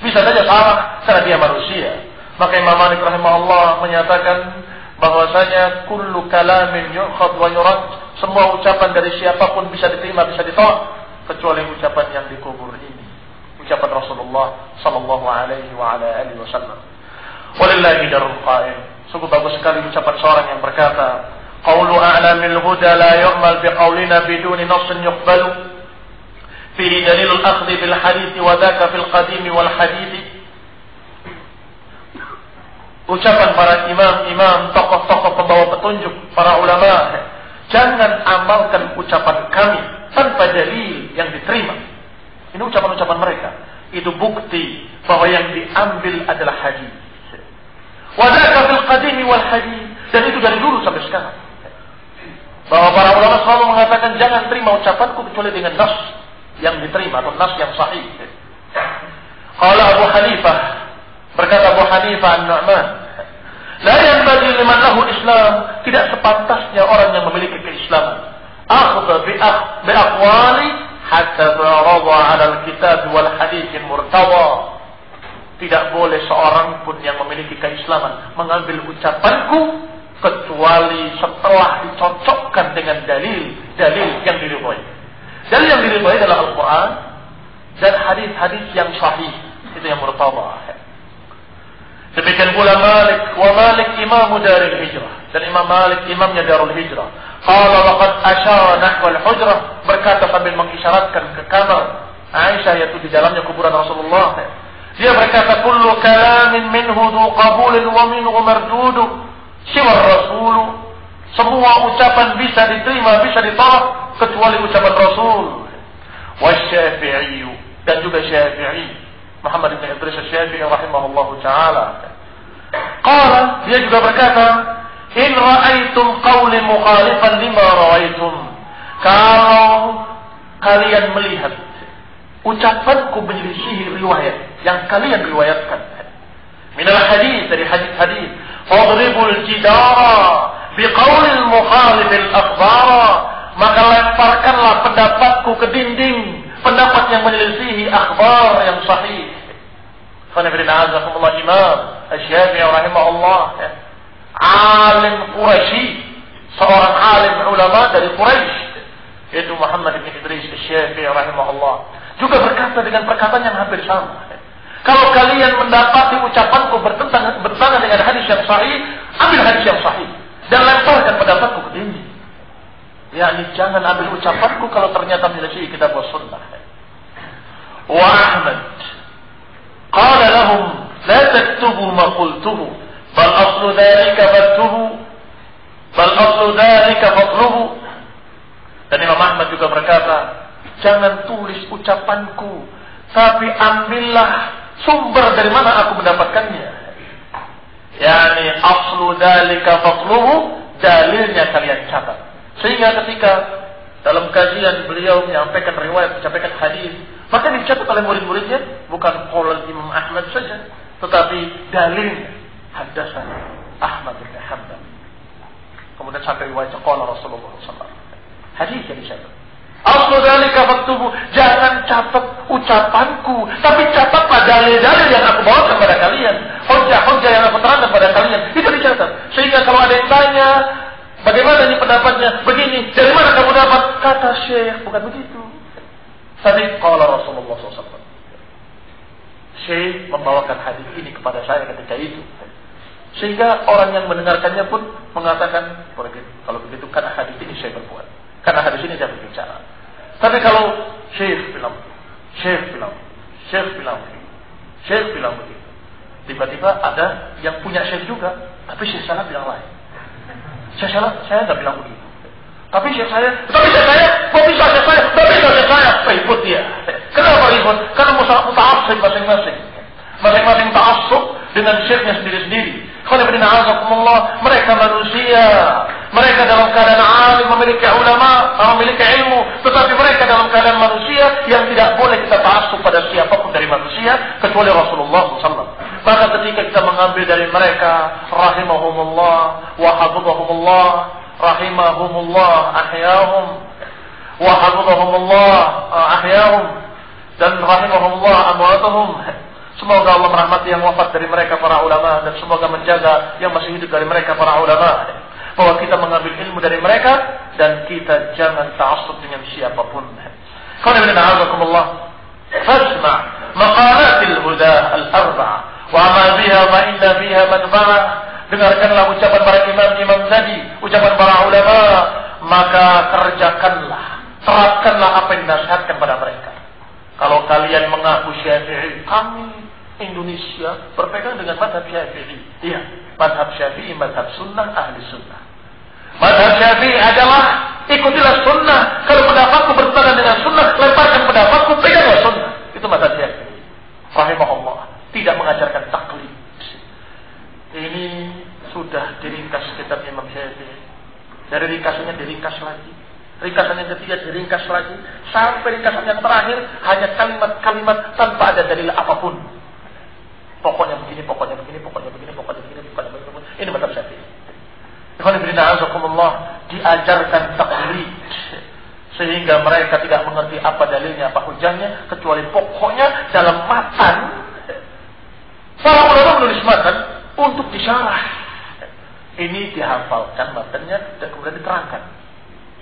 Bisa saja salah karena dia manusia. Maka Imam Malik rahimahullah menyatakan bahwasanya kullu kalamin yu'khad wa yurad, semua ucapan dari siapapun bisa diterima, bisa ditolak, kecuali ucapan yang dikubur ini, ucapan Rasulullah sallallahu alaihi wa ala alihi wasallam. Walillahi darul qail. Sungguh bagus sekali ucapan seorang yang berkata, qawlu a'lamil huda la yu'mal biqawlina biduni nassin yuqbalu fihi dalilul akhdhi bil hadith wa dhaka fil qadim wal hadith. Ucapan para imam-imam, tokoh-tokoh pembawa petunjuk, para ulama, jangan amalkan ucapan kami tanpa dalil yang diterima. Ini ucapan-ucapan mereka. Itu bukti bahwa yang diambil adalah hadis. Wa dhaka fil qadim wal hadith. Dan itu dari dulu sampai sekarang. Bahwa para ulama selalu mengatakan jangan terima ucapanku kecuali dengan nas yang diterima atau nas yang sahih. Qala Abu Hanifah, berkata Abu Hanifah An-Nu'man, la yanbaghi liman lahu Islam, tidak sepantasnya orang yang memiliki keislaman akhdha bi aqwali hatta radha 'ala al-kitab wal hadits murtawa. Tidak boleh seorang pun yang memiliki keislaman mengambil ucapanku kecuali setelah dicocokkan dengan dalil yang diridhai. Dalil yang diridhai adalah Al-Quran dan hadis-hadis yang sahih, itu yang murtadah. Demikian pula Malik, wa Malik imamu daril hijrah, dan Imam Malik imamnya darul hijrah. Qala laqad asyara nahwal hujrah, berkata sambil mengisyaratkan ke kamar Aisyah, yaitu di dalamnya kuburan Rasulullah. Dia berkata, kullu kalamin minhu dhu qabulin wa minhu mardudu siwa Rasul. Semua ucapan bisa diterima, bisa ditolak kecuali ucapan Rasul. Wa Syafi'i, dan juga Syafi'i, Muhammad bin Idris Syafi'i rahimahullahu taala. Qala, dia juga berkata, in ra'aitum qawli mukhalifan lima ra'aitum. Kalau kalian melihat ucapanku menyelisihi riwayat yang kalian riwayatkan. Minal hadis, dari hadis-hadis. Fadribul jidara biqaulil mukhalifil akhbara. Maka lemparkanlah pendapatku ke dinding, pendapat yang menyelisihi akhbar yang sahih. Khonifidina azakumullah Imam Asy-Syafi'i rahimahullah, alim Quraisy, seorang alim ulama dari Quraisy, yaitu Muhammad bin Idris Asy-Syafi'i rahimahullah, juga berkata dengan perkataan yang hampir sama. Kalau kalian mendapati ucapanku bertentangan dengan hadis yang sahih, ambil hadis yang sahih dan lemparkan pendapatku ke dinding. yakni jangan ambil ucapanku kalau ternyata menyelesaikan kitab wa sunnah. Wa Ahmad qala lahum la taktubu ma qultuhu bal aslu dhalika faktubu bal aslu dhalika fatlubu. Dan Imam Ahmad juga berkata, jangan tulis ucapanku, tapi ambillah sumber dari mana aku mendapatkannya. Yani aslu dhalika fatlubu, dalilnya kalian catat. Sehingga ketika dalam kajian beliau menyampaikan riwayat, menyampaikan hadis, maka dicatat oleh murid-muridnya bukan qaul Imam Ahmad saja, tetapi dalilnya haddatsana Ahmad bin Hanbal. Kemudian sampai riwayat qala Rasulullah SAW. Hadis yang dicatat. Aslu dzalika faktubu, jangan catat ucapanku, tapi catatlah dalil-dalil yang aku bawakan kepada kalian, hujjah-hujjah yang aku terangkan kepada kalian. Itu dicatat. Sehingga kalau ada yang tanya, bagaimana ini pendapatnya? Begini, dari mana kamu dapat? Kata Syekh, bukan begitu. Tapi qala Rasulullah SAW. Syekh membawakan hadis ini kepada saya ketika itu. Sehingga orang yang mendengarkannya pun mengatakan, kalau begitu karena hadis ini saya berbuat. Karena hadis ini saya berbicara. Tapi kalau Syekh bilang begitu, tiba-tiba ada yang punya Syekh juga, tapi Syekh salah bilang lain. Saya nggak bilang begitu. Tapi Syekh saya, kok bisa Syekh saya, ribut dia. Kenapa ribut? Karena muta'assib masing-masing. Masing-masing ta'assub dengan Syekhnya sendiri-sendiri. Mereka manusia, mereka dalam keadaan alim, memiliki ulama, memiliki ilmu, tetapi mereka dalam keadaan manusia yang tidak boleh kita ta'assub pada siapapun dari manusia kecuali Rasulullah SAW. Maka ketika kita mengambil dari mereka, rahimahumullah wa hafizahumullah, rahimahumullah ahyahum wa hafizahumullah ahyahum, dan rahimahumullah amwatuhum. Semoga Allah merahmati yang wafat dari mereka para ulama, dan semoga menjaga yang masih hidup dari mereka para ulama. Bahwa kita mengambil ilmu dari mereka dan kita jangan ta'assub dengan siapapun. Qul inna a'udzukumullah fasma' maqalatil huda al-arba'a wa amal biha fa inna fiha manfa'a. Dengarkanlah ucapan para imam-imam tadi, ucapan para ulama, maka kerjakanlah, terapkanlah apa yang dinasihatkan pada mereka. Kalau kalian mengaku Syafi'i, kami Indonesia berpegang dengan mazhab Syafi'i. Iya, mazhab Syafi'i, mazhab sunnah, ahli sunnah. Mazhab Syafi'i adalah ikutilah sunnah. Kalau pendapatku bertentangan dengan sunnah, lemparkan pendapatku, peganglah sunnah. Itu mazhab Syafi'i. Rahimahullah. Tidak mengajarkan taklid. Ini sudah diringkas kitab Imam Syafi'i. Dari ringkasannya diringkas lagi. Ringkasan yang ketiga diringkas lagi. Sampai ringkasan yang terakhir hanya kalimat-kalimat tanpa ada dalil apapun. Pokoknya begini, pokoknya begini, pokoknya begini, pokoknya begini, pokoknya begini. Ini mazhab Syafi'i. Diajarkan taklid sehingga mereka tidak mengerti apa dalilnya, apa hujahnya, kecuali pokoknya dalam matan. Para ulama menulis matan untuk disyarah. Ini dihafalkan matannya dan kemudian diterangkan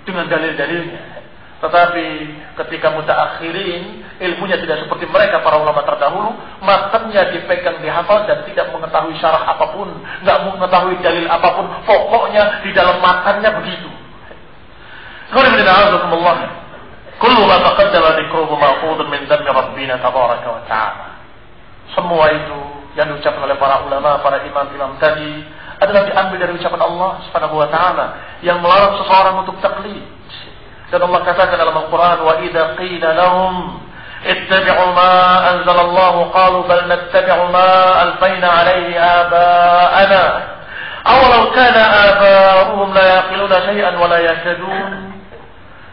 dengan dalil-dalilnya. Tetapi ketika mutaakhirin ilmunya tidak seperti mereka para ulama terdahulu, matanya dipegang, dihafal dan tidak mengetahui syarah apapun, tidak mengetahui dalil apapun, pokoknya di dalam matannya begitu. Kullu ma taqaddama dzikruhu ma'khudun min dhammi rabbina tabaraka wa ta'ala. Semua itu yang diucapkan oleh para ulama, para imam-imam tadi adalah diambil dari ucapan Allah Subhanahu wa taala yang melarang seseorang untuk taklid. Dan Allah katakan dalam Al-Quran, wa idza qila lahum ittabi'u ma anzalallahu qalu bal nattabi'u ma alfayna 'alayhi aba'ana awalau kana aba'uhum la yaqiluna shay'an wa la yahtadun.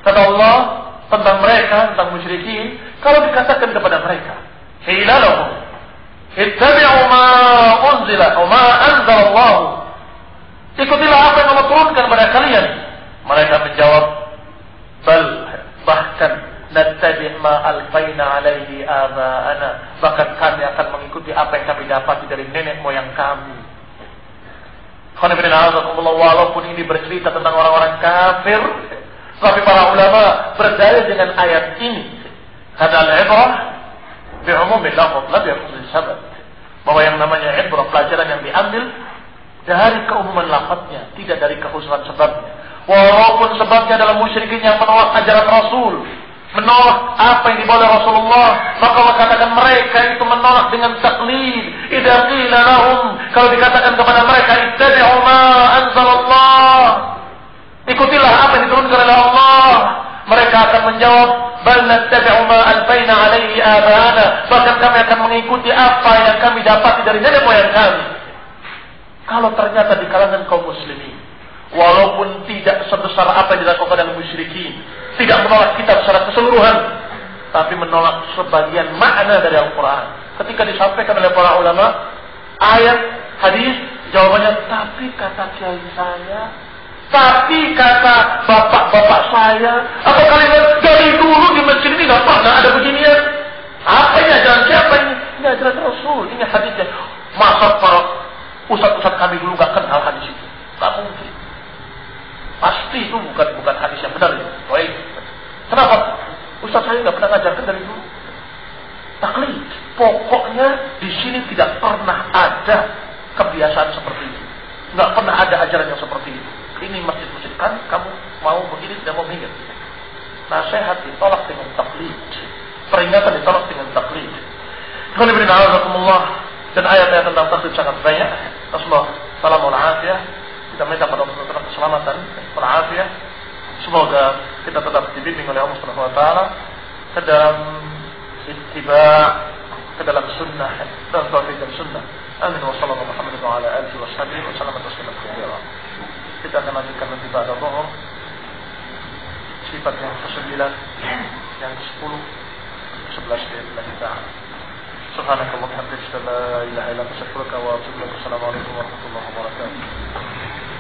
Kata Allah tentang mereka, tentang musyrikin, Kalau dikatakan kepada mereka, qila lahum ittabi'u ma unzila wa ma anzalallahu, ikutilah apa yang Allah turunkan kepada kalian. Mereka menjawab, bal, bahkan nattabi' ma alfaina alaihi aba'ana, bahkan kami akan mengikuti apa yang kami dapati dari nenek moyang kami. Walaupun ini bercerita tentang orang-orang kafir, tapi para ulama berdalil dengan ayat ini. Kata al-ibrah bi'umumil lafaz la bi'khusus sabab, bahwa yang namanya ibrah, pelajaran yang diambil dari keumuman lafaznya, tidak dari kekhususan sebabnya. Walaupun sebabnya adalah musyrikin yang menolak ajaran Rasul, menolak apa yang dibawa oleh Rasulullah, maka Allah katakan mereka itu menolak dengan taklid. Idza qila lahum, kalau dikatakan kepada mereka ittabi'u ma anzalallah, ikutilah apa yang diturunkan oleh Allah, mereka akan menjawab, bal nattabi'u ma alfaina alaihi aba'ana, bahkan kami akan mengikuti apa yang kami dapati dari nenek moyang kami. Kalau ternyata di kalangan kaum muslimin, walaupun tidak sebesar apa yang dilakukan oleh musyrikin, tidak menolak kitab secara keseluruhan, tapi menolak sebagian makna dari Al-Quran. Ketika disampaikan oleh para ulama, ayat, hadis, jawabannya, tapi kata kiai saya, tapi kata bapak-bapak saya, atau kalimat dari dulu di masjid ini tidak pernah ada beginian. Apa ini ajaran siapa ini? Ini ajaran Rasul, ini hadisnya. Masa para ustaz-ustaz kami dulu gak kenal hadis itu? Tak mungkin. Pasti itu bukan hadis yang benar ya. Baik. Kenapa? Ustaz saya nggak pernah ngajarkan dari dulu. Taklid. Pokoknya di sini tidak pernah ada kebiasaan seperti itu. Nggak pernah ada ajaran yang seperti itu. Ini masjid-masjid kan kamu mau begini tidak mau begini. Nasihat ditolak dengan taklid. Peringatan ditolak dengan taklid. Dan ayat-ayat tentang taklid sangat banyak. Rasulullah sallallahu alaihi wasallam kita minta pada Allah tetap keselamatan, berafiyah. Semoga kita tetap dibimbing oleh Allah Subhanahu wa taala ke dalam ittiba', ke dalam sunnah, dan tauhid dan sunnah. Amin wa sallallahu Muhammad wa ala alihi wa sahbihi wa sallam tasliman katsira. Kita akan lanjutkan nanti pada zuhur sifat yang ke-9, yang ke-10, ke-11 bi'idznillah ta'ala. Subhanakallahumma wa bihamdika, la ilaha illa anta, astaghfiruka wa atubu ilaik. Assalamualaikum warahmatullahi wabarakatuh.